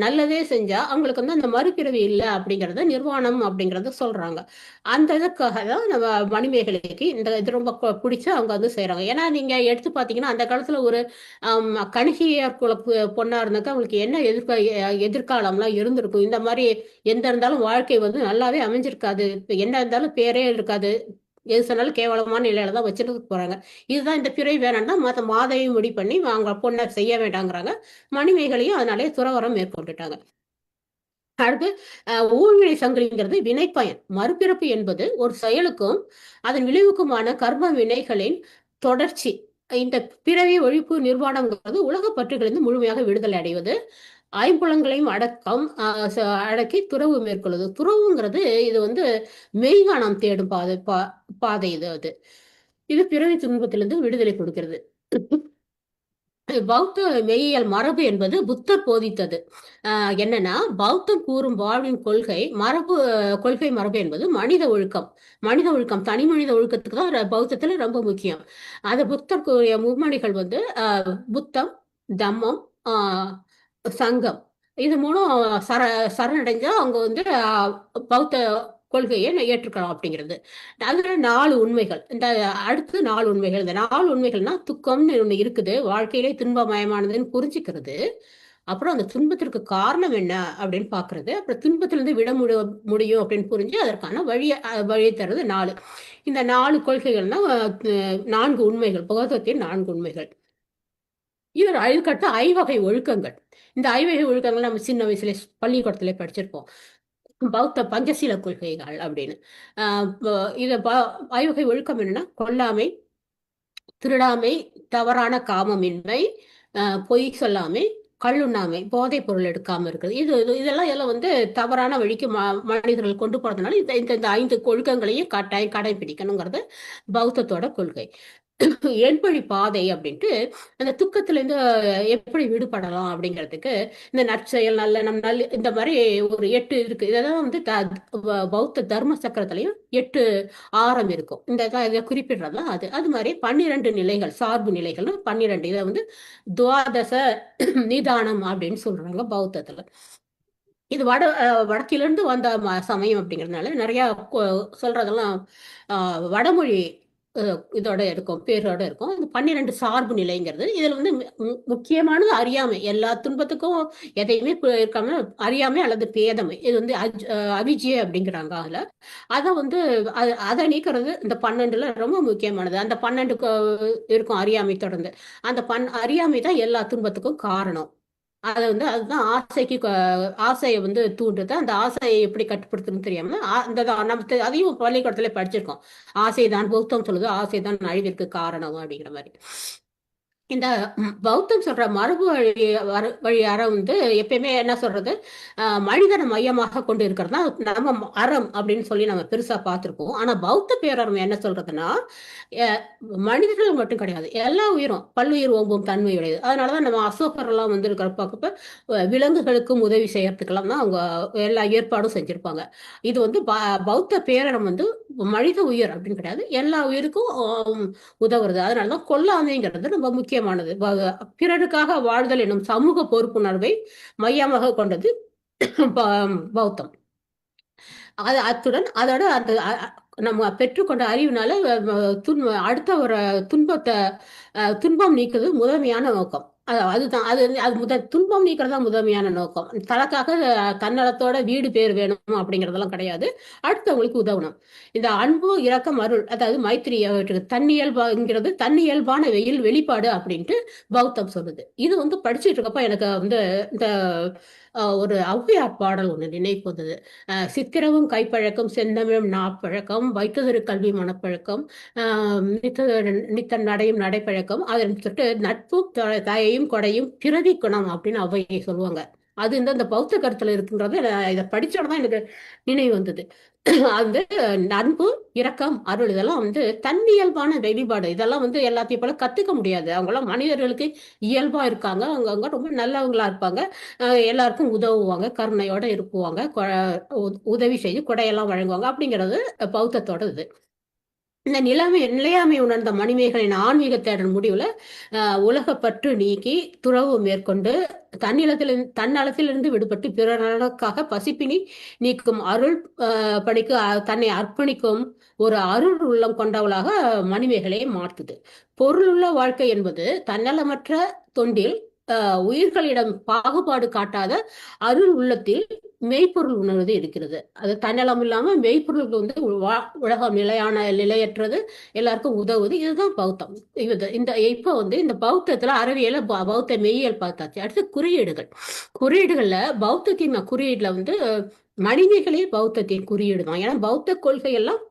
நல்லதே செஞ்சா அவங்களுக்கு வந்து அந்த மறுபிறவி இல்லை அப்படிங்கறத நிர்வாணம் அப்படிங்கறத சொல்றாங்க. அந்த இதுக்காக தான் நம்ம மணிமேகலைக்கு இந்த இது ரொம்ப பிடிச்சு அவங்க வந்து செய்யறாங்க. ஏன்னா நீங்க எடுத்து பாத்தீங்கன்னா அந்த காலத்துல ஒரு கணிகையார் குல பொண்ணா இருந்தாக்க அவங்களுக்கு என்ன எதிர்காலம்லாம் இருந்திருக்கும். இந்த மாதிரி எந்த இருந்தாலும் வாழ்க்கை வந்து நல்லாவே அமைஞ்சிருக்காது. என்ன இருந்தாலும் பேரே இருக்காது. எது சொன்னாலும் கேவலமான நிலையில தான் வச்சுட்டு போறாங்க. இதுதான் இந்த பிறை வேணாம்னா மாதையும் முடி பண்ணி அவங்க பொண்ணை செய்ய வேண்டாங்கிறாங்க. மணிமேகலையும் அதனாலே துறவரம் மேற்கொண்டுட்டாங்க. அடுத்து ஊழ்வினை சங்கிலிங்கிறது வினைப்பயன். மறுபிறப்பு என்பது ஒரு செயலுக்கும் அதன் விளைவுக்குமான கர்ம வினைகளின் தொடர்ச்சி. இந்த பிறவி ஒழிப்பு நிர்வாணம்ங்கிறது உலக பற்றுகளிலிருந்து முழுமையாக விடுதலை அடைவது, ஐம்புலங்களையும் அடக்கி துறவு மேற்கொள்வது. துறவுங்கிறது இது வந்து மெய்ஞானம் தேடும் பாதை இது இது பிறவி துன்பத்திலிருந்து விடுதலை கொடுக்கிறது. பௌத்த மெய்யியல் மரபு என்பது புத்தர் போதித்தது. என்னன்னா பௌத்தம் கூறும் வாழ்வின் கொள்கை மரபு என்பது மனித ஒழுக்கம் தனி மனித ஒழுக்கத்துக்கு தான் பௌத்தத்துல ரொம்ப முக்கியம். அது புத்தர் கூறிய மும்மணிகள் வந்து புத்தம், தம்மம், சங்கம், இது மூலம் சரணடைஞ்சா அவங்க வந்து பௌத்த கொள்கையை ஏற்றுக்கலாம் அப்படிங்கிறது. அதுல 4 உண்மைகள். இந்த அடுத்து 4 உண்மைகள். இந்த 4 உண்மைகள்னா துக்கம்னு ஒண்ணு இருக்குது, வாழ்க்கையிலே துன்பமயமானதுன்னு புரிஞ்சுக்கிறது, அப்புறம் அந்த துன்பத்திற்கு காரணம் என்ன அப்படின்னு பாக்குறது, அப்புறம் துன்பத்திலிருந்து விட முடியும் அப்படின்னு புரிஞ்சு அதற்கான வழியை தருது 4. இந்த 4 கொள்கைகள்னா 4 உண்மைகள், பௌத்தத்தின் 4 உண்மைகள். இது அதுக்கடுத்து ஐவகை ஒழுக்கங்கள். இந்த ஐவகை ஒழுக்கங்கள் நம்ம சின்ன வயசுல பள்ளிக்கூடத்துல படிச்சிருப்போம். பௌத்த பஞ்சசீல கொள்கைகள் அப்படின்னு. இத ஐவகை ஒழுக்கம் என்னன்னா கொல்லாமை, திருடாமை, தவறான காமமின்மை, பொய் சொல்லாமை, கள்ளுண்ணாமை, போதைப் பொருள் எடுக்காம இருக்குது. இதெல்லாம் வந்து தவறான வழிக்கு மனிதர்கள் கொண்டு போறதுனால இந்த 5 கொள்கைகளையும் கடைபிடிக்கணுங்கிறது பௌத்தத்தோட கொள்கை. எண்பழி பாதை அப்படின்ட்டு அந்த துக்கத்துல இருந்து எப்படி விடுபடலாம் அப்படிங்கிறதுக்கு இந்த நற்செயல் நல்ல இந்த மாதிரி ஒரு 8 இருக்கு. இதெல்லாம் வந்து பௌத்த தர்ம சக்கரத்திலையும் 8 ஆரம் இருக்கும். இதை குறிப்பிடுறதுதான் அது மாதிரி 12 நிலைகள், சார்பு நிலைகள் 12. இதை வந்து துவாதச நிதானம் அப்படின்னு சொல்றாங்க பௌத்தத்துல. இது வடக்கிலிருந்து வந்த சமயம் அப்படிங்கிறதுனால நிறைய சொல்றதெல்லாம் வடமொழி இதோட இருக்கும், பேரோட இருக்கும். இந்த 12 சார்பு நிலைங்கிறது இதுல வந்து முக்கியமானது அறியாமை. எல்லா துன்பத்துக்கும் எதையுமே இருக்காம அறியாமை அல்லது பேதமை. இது வந்து அவிஜய அப்படிங்கிறாங்க. அதுல அதை வந்து அதை நீக்கிறது இந்த 12ல ரொம்ப முக்கியமானது. அந்த 12 இருக்கும் அறியாமை தொடர்ந்து. அந்த அறியாமை தான் எல்லா துன்பத்துக்கும் காரணம். அதை வந்து அதுதான் ஆசையை வந்து தூண்டுது. அந்த ஆசையை எப்படி கட்டுப்படுத்தணும்னு தெரியாம நம்ம அதையும் பள்ளிக்கூடத்துல படிச்சிருக்கோம். ஆசைதான் பௌத்தம் சொல்லுது, ஆசைதான் அழிவிற்கு காரணம் அப்படிங்கிற மாதிரி. இந்த பௌத்தம் சொல்ற மரபு வழி அறம் வந்து எப்பயுமே என்ன சொல்றது, மனிதனை மையமாக கொண்டு இருக்கிறது தான் நம்ம அறம் அப்படின்னு சொல்லி நம்ம பெருசா பார்த்திருப்போம். ஆனா பௌத்த பேரறம் என்ன சொல்றதுன்னா, அஹ், மனிதர்கள் மட்டும் கிடையாது, எல்லா உயிரும் பல்லுயிர் ஓம்பும் தன்மையுடையது. அதனாலதான் நம்ம அசோகர் எல்லாம் வந்து இருக்கிறப்ப விலங்குகளுக்கும் உதவி செய்யறதுக்கெல்லாம் தான் அவங்க எல்லா ஏற்பாடும் செஞ்சிருப்பாங்க. இது வந்து பௌத்த பேரறம் வந்து மனித உயிர் அப்படின்னு கிடையாது, எல்லா உயிருக்கும் உதவுறது. அதனாலதான் கொல்லாமைங்கிறது ரொம்ப முக்கியமானது. பிறருக்காக வாழ்தல் எனும் சமூக பொறுப்புணர்வை மையமாக கொண்டது பௌத்தம். அது அத்துடன் அதோட அந்த நம்ம பெற்றுக்கொண்ட அறிவினால அடுத்த ஒரு துன்பத்தை துன்பம் நீக்குது முதன்மையான நோக்கம். அதுதான் அது அது துன்பம் நீக்கிறது தான் முதன்மையான நோக்கம். தனக்காக தன்னலத்தோட வீடு பேர் வேணும் அப்படிங்கறதெல்லாம் கிடையாது, அடுத்தவங்களுக்கு உதவணும். இந்த அன்பு இரக்கம் அருள், அதாவது மைத்திரி, தன்னியல்பாங்கிறது தன்னியல்பான வெளிப்பாடு அப்படின்ட்டு பௌத்தம் சொல்லுது. இது வந்து படிச்சுட்டு இருக்கப்ப எனக்கு வந்து இந்த ஒரு ஔவையார் பாடல் ஒண்ணு நினைவு வந்தது. சித்திரமும் கைப்பழக்கம் செந்தமிழும் நாப்பழக்கம் வைத்ததொரு கல்வி மனப்பழக்கம் நித்தன் நடையும் நடைப்பழக்கம் அதன் சொல்லிட்டு நட்பும் தயையும் கொடையும் பிறவி குணம் அப்படின்னு ஔவையை சொல்லுவாங்க. அது இந்த பௌத்த கருத்துல இருக்குங்கிறது இதை படிச்சோடதான் எனக்கு நினைவு வந்தது. அந்த அன்பு இரக்கம் அருள் இதெல்லாம் வந்து தன்னியல்பான வெளிப்பாடு. இதெல்லாம் வந்து எல்லாத்தையும் போல கத்துக்க முடியாது. அவங்களாம் மனிதர்களுக்கு இயல்பா இருக்காங்க, அவங்க ரொம்ப நல்லவங்களா இருப்பாங்க, எல்லாருக்கும் உதவுவாங்க, கருணையோட இருப்புவாங்க, உதவி செய்து கொடையெல்லாம் வழங்குவாங்க அப்படிங்கிறது பௌத்தத்தோட இது. இந்த நிலையாமை உணர்ந்த மணிமேகலின் ஆன்மீக தேடல் முடிவுல உலகப்பற்று நீக்கி துறவு மேற்கொண்டு தன்னலத்திலிருந்து விடுபட்டு பிறருக்காக பசிப்பினி நீக்கும் அருள் பணிக்கு தன்னை அர்ப்பணிக்கும் ஒரு அருள் உள்ளம் கொண்டவளாக மணிமேகலையை மாற்றுது. பொருளுள்ள வாழ்க்கை என்பது தன்னலமற்ற தொண்டில் உயிர்களிடம் பாகுபாடு காட்டாத அருள் உள்ளத்தில் மெய்ப்பொருள் உணர்வது இருக்கிறது. அது தன்னலம் இல்லாம மெய்ப்பொருளுக்கு வந்து உலகம் நிலையற்றது, எல்லாருக்கும் உதவுது. இதுதான் பௌத்தம். இந்த இப்ப வந்து இந்த பௌத்தத்துல அறிவியல பௌத்த மெய்யியல் பார்த்தாச்சு. அடுத்து குறியீடுகள்ல பௌத்தத்தின் குறியீடுல வந்து மணிமேகலை பௌத்தத்தின் குறியீடு தான். ஏன்னா பௌத்த கொள்கை எல்லாம்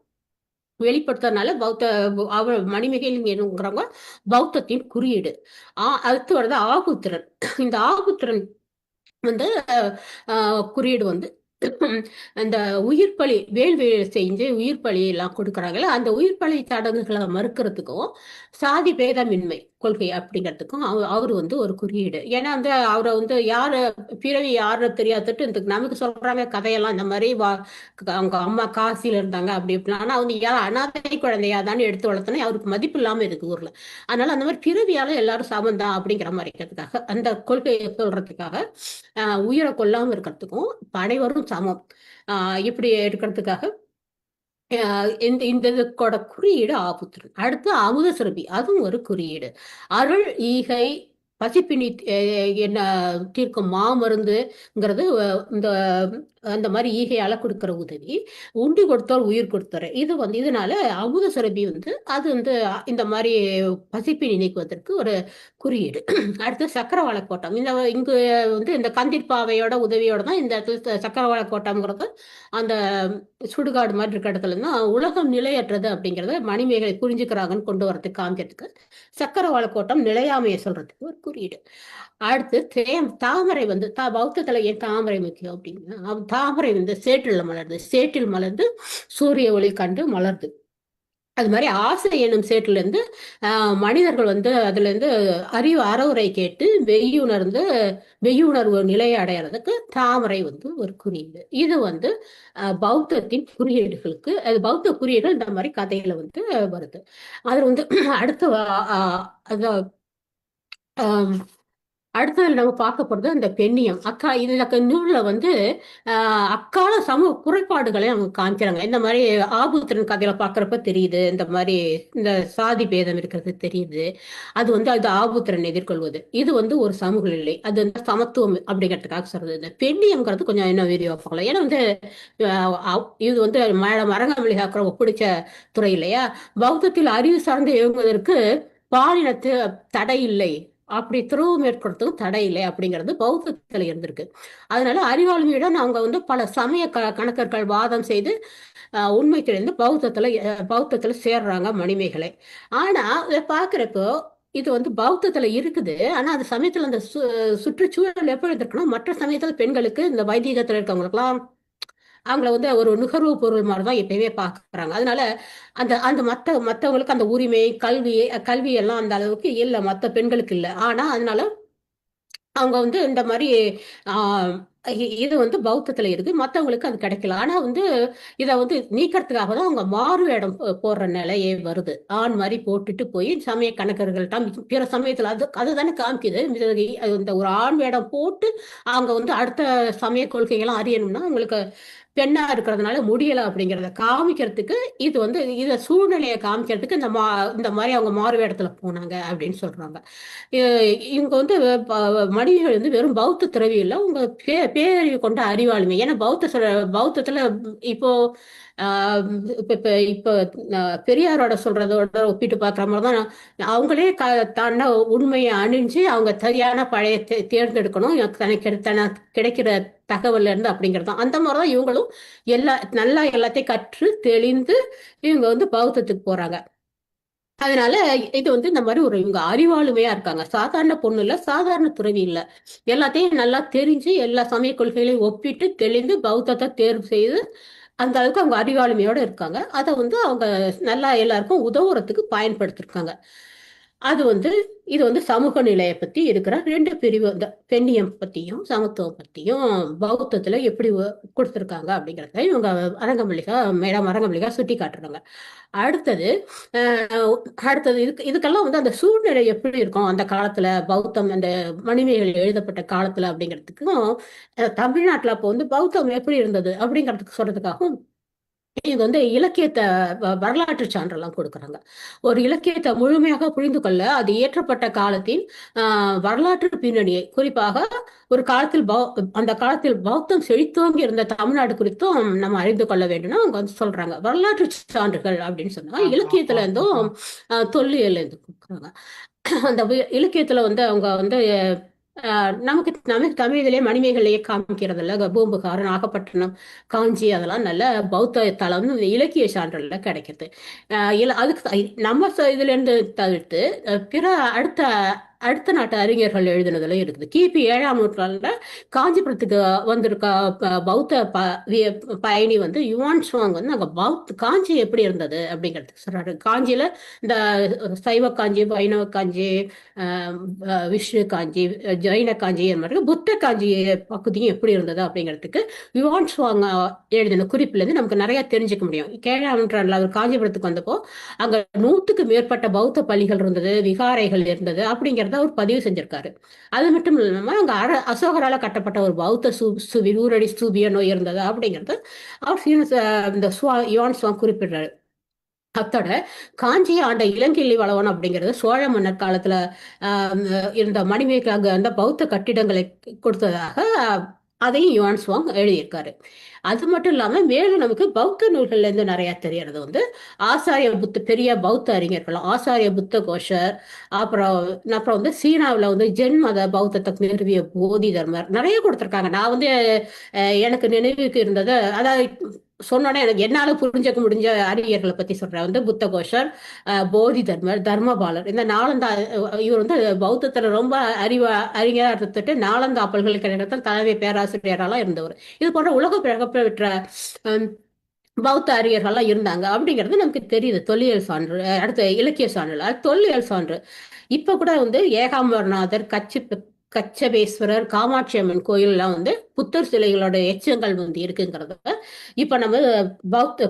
வெளிப்படுத்துறதுனால மணிமேகலைங்கிறவங்க பௌத்தத்தின் குறியீடு. அடுத்து வருது ஆகுத்திரன். இந்த ஆகுத்திரன் வந்து குறியீடு வந்து அந்த உயிர் பலி வேள்வி செஞ்சு உயிர் பலி எல்லாம் கொடுக்குறாங்கல்ல, அந்த உயிர் பலி சடங்குகளை மறுக்கிறதுக்கும் சாதி பேதமின்மை கொள்கை அப்படிங்கிறதுக்கும் அவர் வந்து ஒரு குறியீடு. ஏன்னா வந்து அவரை வந்து யாரு பிறவி யாரு தெரியாதுட்டு நமக்கு சொல்றாங்க கதையெல்லாம், இந்த மாதிரி அவங்க அம்மா காசில இருந்தாங்க அப்படி இப்படிலாம். ஆனா அவங்க யாரும் அனாதை குழந்தையா தானே எடுத்து வளர்த்தனே அவருக்கு மதிப்பு இல்லாம இருக்கு ஊர்ல. அதனால அந்த மாதிரி பிறவியால எல்லாரும் சமந்தான் அப்படிங்கிற மாதிரி இருக்கிறதுக்காக, அந்த கொள்கையை சொல்றதுக்காக உயிரை கொல்லாம இருக்கிறதுக்கும் அனைவரும் சமம் இப்படி இருக்கிறதுக்காக இந்த இதுக்கோட குறியீடு ஆபுத்திரன். அடுத்து அமுத சுரபி, அதுவும் ஒரு குறியீடு. அருள் ஈகை பசிப்பினி என்ன தீர்க்கும் மாமருந்துங்கிறது இந்த அந்த மாதிரி ஈகையால கொடுக்கிற உதவி. உண்டி கொடுத்தோர் உயிர் கொடுத்தாரு. இது வந்து இதனால அமுத சுரபி வந்து அது வந்து இந்த மாதிரி பசிப்பினி நீக்குவதற்கு ஒரு குறியீடு. அடுத்து சக்கரவாள கோட்டம். இங்கு வந்து இந்த கந்திர்பாவையோட உதவியோட தான் இந்த இடத்துல சக்கரவாள கோட்டம்ங்கிறது அந்த சுடுகாடு மாதிரி இருக்கிற இடத்துல இருந்து உலகம் நிலையற்றது அப்படிங்கறத மணிமேகலை புரிஞ்சுக்கிறாங்கன்னு கொண்டு வரதுக்கு காமிக்கிறதுக்கு சக்கரவாள கோட்டம் நிலையாமையை சொல்றதுக்கு ஒரு குறியீடு. அடுத்து தாமரை வந்து பௌத்தத்துல ஏன் தாமரை முக்கியம் அப்படின்னா, தாமரை வந்து சேற்றில் மலர்ந்து சூரிய ஒளி கண்டு மலருது. அது மாதிரி ஆசை எனும் சேட்டுல இருந்து மனிதர்கள் வந்து அதுல இருந்து அறவுரை கேட்டு மெய்யுணர்வு நிலையை அடையிறதுக்கு தாமரை வந்து ஒரு குறியீடு. இது வந்து பௌத்தத்தின் குறியீடுகளுக்கு, அது பௌத்த குறியீடுகள் இந்த மாதிரி கதையில வந்து வருது. அதுல வந்து அடுத்தது நம்ம பார்க்க போறது அந்த பெண்ணியம். இந்த நூல்ல வந்து அக்கால சமூக குறைபாடுகளை அவங்க காமிக்கிறாங்க. இந்த மாதிரி ஆபுத்திரன் கதையில பாக்குறப்ப தெரியுது, இந்த மாதிரி இந்த சாதி பேதம் இருக்கிறது தெரியுது. அது வந்து அது ஆபுத்திரன் எதிர்கொள்வது, இது வந்து ஒரு சமூக நிலை, அது வந்து சமத்துவம் அப்படிங்கிறதுக்காக சொல்றது. இந்த பெண்ணியம்ங்கிறது கொஞ்சம் என்ன வீடியோ பார்க்கலாம். ஏன்னா வந்து இது வந்து மரங்கமளிகாக்கிற பிடிச்ச துறை இல்லையா. பௌத்தத்தில் அறிவு சார்ந்து இயங்குவதற்கு பாலினத்து தடை இல்லை, அப்படி துறவு மேற்கொள்றதுக்கும் தடை இல்லை அப்படிங்கிறது பௌத்தத்துல இருந்திருக்கு. அதனால அறிவாளுமையுடன் அவங்க வந்து பல சமய கணக்கர்கள் வாதம் செய்து உண்மை தெரிந்து பௌத்தத்துல சேர்றாங்க மணிமேகலை. ஆனா இதை பாக்குறப்போ இது வந்து பௌத்தத்துல இருக்குது. ஆனா அந்த சமயத்துல அந்த சுற்றுச்சூழல் எப்படி இருந்திருக்குன்னா, மற்ற சமயத்துல பெண்களுக்கு இந்த வைதீகத்துல இருக்கவங்களுக்குலாம் அவங்கள வந்து ஒரு நுகர்வு பொருள் மாதிரி தான் எப்பயுமே பார்க்கறாங்க. அதனால அந்த அந்த மற்றவங்களுக்கு அந்த உரிமை, கல்வி எல்லாம் அந்த அளவுக்கு இல்லை, மற்ற பெண்களுக்கு இல்லை. ஆனா அதனால அவங்க வந்து இந்த மாதிரி ஆஹ் இது வந்து பௌத்தத்துல இருக்கு, மற்றவங்களுக்கு அது கிடைக்கல. ஆனா வந்து இதை வந்து நீக்கிறதுக்காக தான் அவங்க மாறு வேடம் போடுற நிலையே வருது. ஆண் மாதிரி போட்டுட்டு போய் சமய கணக்கர்கள்ட்ட பிற சமயத்துல அதுதானே காமிக்குது. இந்த ஒரு ஆண் வேடம் போட்டு அவங்க வந்து அடுத்த சமய கொள்கைகள்லாம் அறியணும்னா அவங்களுக்கு பெண்ணா இருக்கிறதுனால முடியல அப்படிங்கிறத காமிக்கிறதுக்கு, இது வந்து இத சூழ்நிலையை காமிக்கிறதுக்கு இந்த மாதிரி அவங்க மாறு வேடத்துல போனாங்க அப்படின்னு சொல்றாங்க. இவங்க வந்து மனிதர்கள் வந்து வெறும் பௌத்த துறவி இல்லை, உங்க பேரறிவு கொண்ட அறிவாளுமை. ஏன்னா பௌத்தத்துல இப்போ ஆஹ் இப்ப இப்ப இப்ப பெரியாரோட சொல்றதோட ஒப்பிட்டு பார்க்குற மாதிரி தான் அவங்களே தான உண்மையை அணிஞ்சு அவங்க சரியான பழைய தேர்ந்தெடுக்கணும், தனக்கு கிடைக்கிற தகவல்ல இருந்து அப்படிங்கிறது தான். அந்த மாதிரிதான் இவங்களும் நல்லா எல்லாத்தையும் கற்று தெளிந்து இவங்க வந்து பௌத்தத்துக்கு போறாங்க. அதனால இது வந்து இந்த மாதிரி இவங்க அறிவாளுமையா இருக்காங்க. சாதாரண பொண்ணு இல்ல, சாதாரண துறவி இல்ல. எல்லாத்தையும் நல்லா தெரிஞ்சு எல்லா சமய கொள்கைகளையும் ஒப்பிட்டு தெளிந்து பௌத்தத்தை தேர்வு செய்து அந்த அளவுக்கு அவங்க அறிவாளுமையோட இருக்காங்க. அதை வந்து அவங்க நல்லா எல்லாருக்கும் உதவுறதுக்கு பயன்படுத்திருக்காங்க. அது வந்து இது வந்து சமூக நிலையை பத்தி இருக்கிற ரெண்டு பிரிவு, இந்த பெண்ணியம் பத்தியும் சமத்துவம் பத்தியும் பௌத்தத்துல எப்படி கொடுத்திருக்காங்க அப்படிங்கிறத இவங்க மேடம் அரங்கமல்லிகா சுட்டி காட்டுறாங்க. அடுத்தது இதுக்கெல்லாம் வந்து அந்த சூழ்நிலை எப்படி இருக்கும் அந்த காலத்துல, பௌத்தம் அந்த மணிமேகலை எழுதப்பட்ட காலத்துல அப்படிங்கிறதுக்கும், தமிழ்நாட்டுல அப்போ வந்து பௌத்தம் எப்படி இருந்தது அப்படிங்கிறதுக்கு சொல்றதுக்காகவும் இது வந்து இலக்கியத்தை வரலாற்று சான்றெல்லாம் கொடுக்குறாங்க. ஒரு இலக்கியத்தை முழுமையாக புரிந்து கொள்ள அது இயற்றப்பட்ட காலத்தின் வரலாற்று பின்னணியை, குறிப்பாக ஒரு காலத்தில் அந்த காலத்தில் பௌத்தம் செழித்தோங்கி இருந்த தமிழ்நாடு குறித்தும் நம்ம அறிந்து கொள்ள வேண்டும்னு அவங்க வந்து சொல்றாங்க. வரலாற்று சான்றுகள் அப்படின்னு சொன்னா இலக்கியத்துல இருந்தும் தொல்லியல் இருந்து கொடுக்குறாங்க. அந்த இலக்கியத்துல வந்து அவங்க வந்து நமக்கு நமக்கு தமிழிலே மணிமேகலையே காமிக்கிறது இல்ல, பூம்புகார், நாகப்பட்டினம், காஞ்சி அதெல்லாம் நல்ல பௌத்த தலம் இலக்கிய சான்றல்ல கிடைக்கிறது. அதுக்கு நம்ம இதுல இருந்து தவிர்த்து பிற அடுத்த அடுத்த நாட்டு அறிஞர்கள் எழுதுனதுல இருக்குது. கிபி 7ஆம் நூற்றாண்டுல காஞ்சிபுரத்துக்கு வந்திருக்க பௌத்த பயணி வந்து யுவான் சுவாங் வந்து அங்க காஞ்சி எப்படி இருந்தது அப்படிங்கிறதுக்கு சொல்றாரு. காஞ்சியில இந்த சைவ காஞ்சி, வைணவ காஞ்சி, விஷ்ணு காஞ்சி, ஜைன காஞ்சி மாதிரி புத்த காஞ்சி பகுதியும் எப்படி இருந்தது அப்படிங்கிறதுக்கு யுவான் சுவாங் எழுதின குறிப்புல இருந்து நமக்கு நிறைய தெரிஞ்சுக்க முடியும். 7ஆம் நூற்றாண்டுல அவர் காஞ்சிபுரத்துக்கு வந்தப்போ அங்க 100க்கு மேற்பட்ட பௌத்த பள்ளிகள் இருந்தது, விகாரைகள் இருந்தது அப்படிங்கிறத அவர் பதிவு செஞ்சிருக்காரு. அது மட்டும் இல்லாம அங்க அசோகரால கட்டப்பட்ட ஒரு பௌத்த ஊரடி ஸ்தூபியனோ இருந்தது அப்படிங்கிறது அவர் இந்த யுவான் சுவாங் குறிப்பிடுறாரு. அத்தோட காஞ்சியை ஆண்ட இளங்கிள்ளி வளவன் அப்படிங்கிறது சோழ மன்னர் காலத்துல இருந்த மணிமேகலைக்கு அந்த பௌத்த கட்டிடங்களை கொடுத்ததாக அதையும் யுவான் சுவாங் எழுதியிருக்காரு. அது மட்டும் இல்லாம மேலும் நமக்கு பௌத்த நூல்கள்ல இருந்து நிறைய தெரியறது வந்து பெரிய பௌத்த அறிஞர்கள் ஆசாரிய புத்த கோஷர், அப்புறம் அப்புறம் வந்து சீனாவில் வந்து ஜென் மத பௌத்தத்தை நிறுவிய போதி தர்மர் நிறைய கொடுத்துருக்காங்க. நான் வந்து எனக்கு நினைவுக்கு இருந்தது, அதாவது சொன்னோன்னே எனக்கு என்னால புரிஞ்சுக்க முடிஞ்ச அறிஞர்களை பத்தி சொல்றேன். வந்து புத்த கோஷர், போதி தர்மர், தர்மபாலர், இந்த நாலந்தா இவர் வந்து பௌத்தத்துல ரொம்ப அறிஞரா இருந்துட்டு நாலந்தா பல்கலைக்கழகத்தில் தலைமை பேராசிரியரெல்லாம் இருந்தவர். இது போன்ற உலக பெற்ற பௌத்த அறிஞர்கள்லாம் இருந்தாங்க அப்படிங்கிறது நமக்கு தெரியுது. தொல்லியல் சான்று, அடுத்த இலக்கிய சான்று, தொல்லியல் சான்று. இப்ப கூட வந்து ஏகாம்பரநாதர், கச்சபேஸ்வரர், காமாட்சி அம்மன் கோயில்லாம் வந்து புத்தர் சிலைகளோட எச்சங்கள் வந்து இருக்குங்கிறத இப்ப நம்ம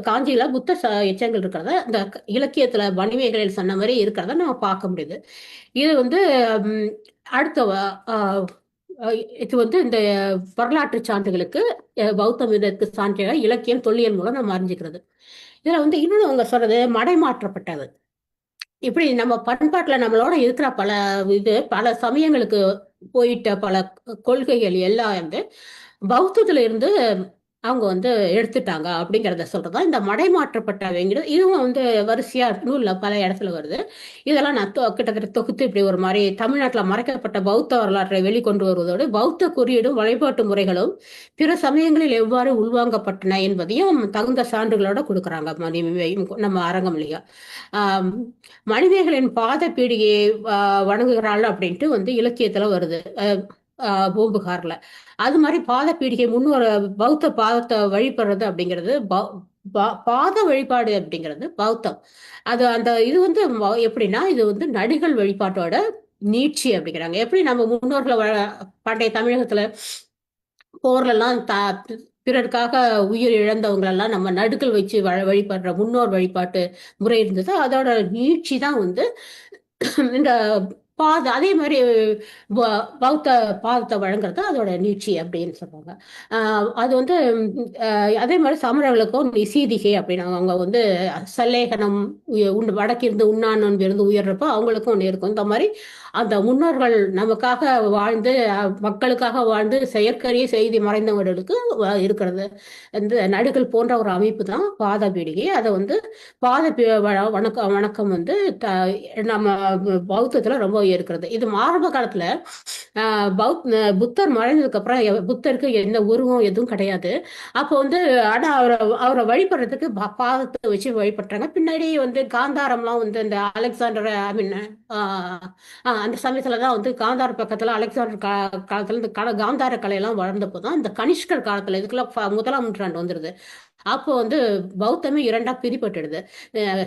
காஞ்சியில புத்த எச்சங்கள் இருக்கிறத இந்த இலக்கியத்துல மணிமேகலையில் சொன்ன மாதிரி இருக்கிறத நம்ம பார்க்க முடியுது. இது வந்து அடுத்த இது வந்து இந்த வரலாற்று சான்றுகளுக்கு பௌத்தம் இதற்கு சான்றாக இலக்கியம் தொல்லியல் மூலம் நம்ம அறிஞ்சுக்கிறது. இதுல வந்து இன்னொன்னு அவங்க சொல்றது மடைமாற்றப்பட்டது. இப்படி நம்ம பண்பாட்டுல நம்மளோட இருக்கிற பல சமயங்களுக்கு போயிட்ட பல கொள்கைகள் எல்லாம் வந்து பௌத்தத்துல இருந்து அவங்க வந்து எடுத்துட்டாங்க அப்படிங்கிறத சொல்றதா இந்த மடைமாற்றப்பட்டவைங்கிறது. இதுவும் வந்து வரிசையா நூல்ல பல இடத்துல வருது. இதெல்லாம் நான் கிட்டத்தட்ட தொகுத்து இப்படி ஒரு மாதிரி தமிழ்நாட்டில் மறைக்கப்பட்ட பௌத்த வரலாற்றை வெளிக்கொண்டு வருவதோடு பௌத்த குறியீடும் வழிபாட்டு முறைகளும் பிற சமயங்களில் எவ்வாறு உள்வாங்கப்பட்டன என்பதையும் தகுந்த சான்றுகளோட கொடுக்குறாங்க நம்ம அரங்கமலியா. ஆஹ் மனிதர்களின் பாத பீடிகையை வணங்குகிறாள் அப்படின்ட்டு வந்து இலக்கியத்துல வருது. பூம்புகார்ல அது மாதிரி பாத பீடிகை முன்னோர் பௌத்த பாதத்தை வழிபடுறது அப்படிங்கிறது பாத வழிபாடு அப்படிங்கிறது பௌத்தம். அது அந்த இது வந்து எப்படின்னா இது வந்து நடிகள் வழிபாட்டோட நீட்சி அப்படிங்கிறாங்க. எப்படி நம்ம முன்னோர்களை பண்டைய தமிழகத்துல போர்ல எல்லாம் பிறருக்காக உயிர் இழந்தவங்களெல்லாம் நம்ம நடுக்கல் வச்சு வழிபடுற முன்னோர் வழிபாட்டு முறை இருந்தது. அதோட நீட்சி தான் வந்து இந்த அதே மாதிரி பௌத்த பாதத்தை வழங்குறது அதோட நீட்சி அப்படின்னு சொல்றாங்க. அது வந்து அதே மாதிரி சமணர்களுக்கும் நிசீதிகை அப்படின்னு அவங்க வந்து சல்லேகனம் வடக்கிருந்து உண்ணானன் இருந்து உயர்றப்போ அவங்களுக்கும் ஒன்று இருக்கும். இந்த மாதிரி அந்த முன்னோர்கள் நமக்காக வாழ்ந்து மக்களுக்காக வாழ்ந்து செயற்கரிய செய்தி மறைந்தவர்களுக்கு இருக்கிறது இந்த நடுகள் போன்ற ஒரு அமைப்பு தான் பாத பீடிகை. அதை வந்து பாத வணக்கம் வந்து நம்ம பௌத்தத்துல ரொம்ப இருக்கிறது. இது ஆரம்ப காலத்துல புத்தர் மறைஞ்சதுக்கு அப்புறம் புத்தருக்கு எந்த உருவம் எதுவும் கிடையாது. அப்போ வந்து ஆனா அவரை வழிபடுறதுக்கு பாதத்தை வச்சு வழிபட்டாங்க. பின்னாடி வந்து காந்தாரம்லாம் வந்து இந்த அலெக்சாண்டர் ஐ மீன் அந்த சமயத்துலதான் வந்து காந்தார பக்கத்துல அலெக்சாண்டர் காலத்துல இந்த காந்தார கலையெல்லாம் வளர்ந்தப்போதான் இந்த கனிஷ்கர் காலத்துல இதுக்கெல்லாம் 1ஆம் நூற்றாண்டு வந்துருது. அப்போ வந்து பௌத்தமே இரண்டா பிரிபட்டுடுது.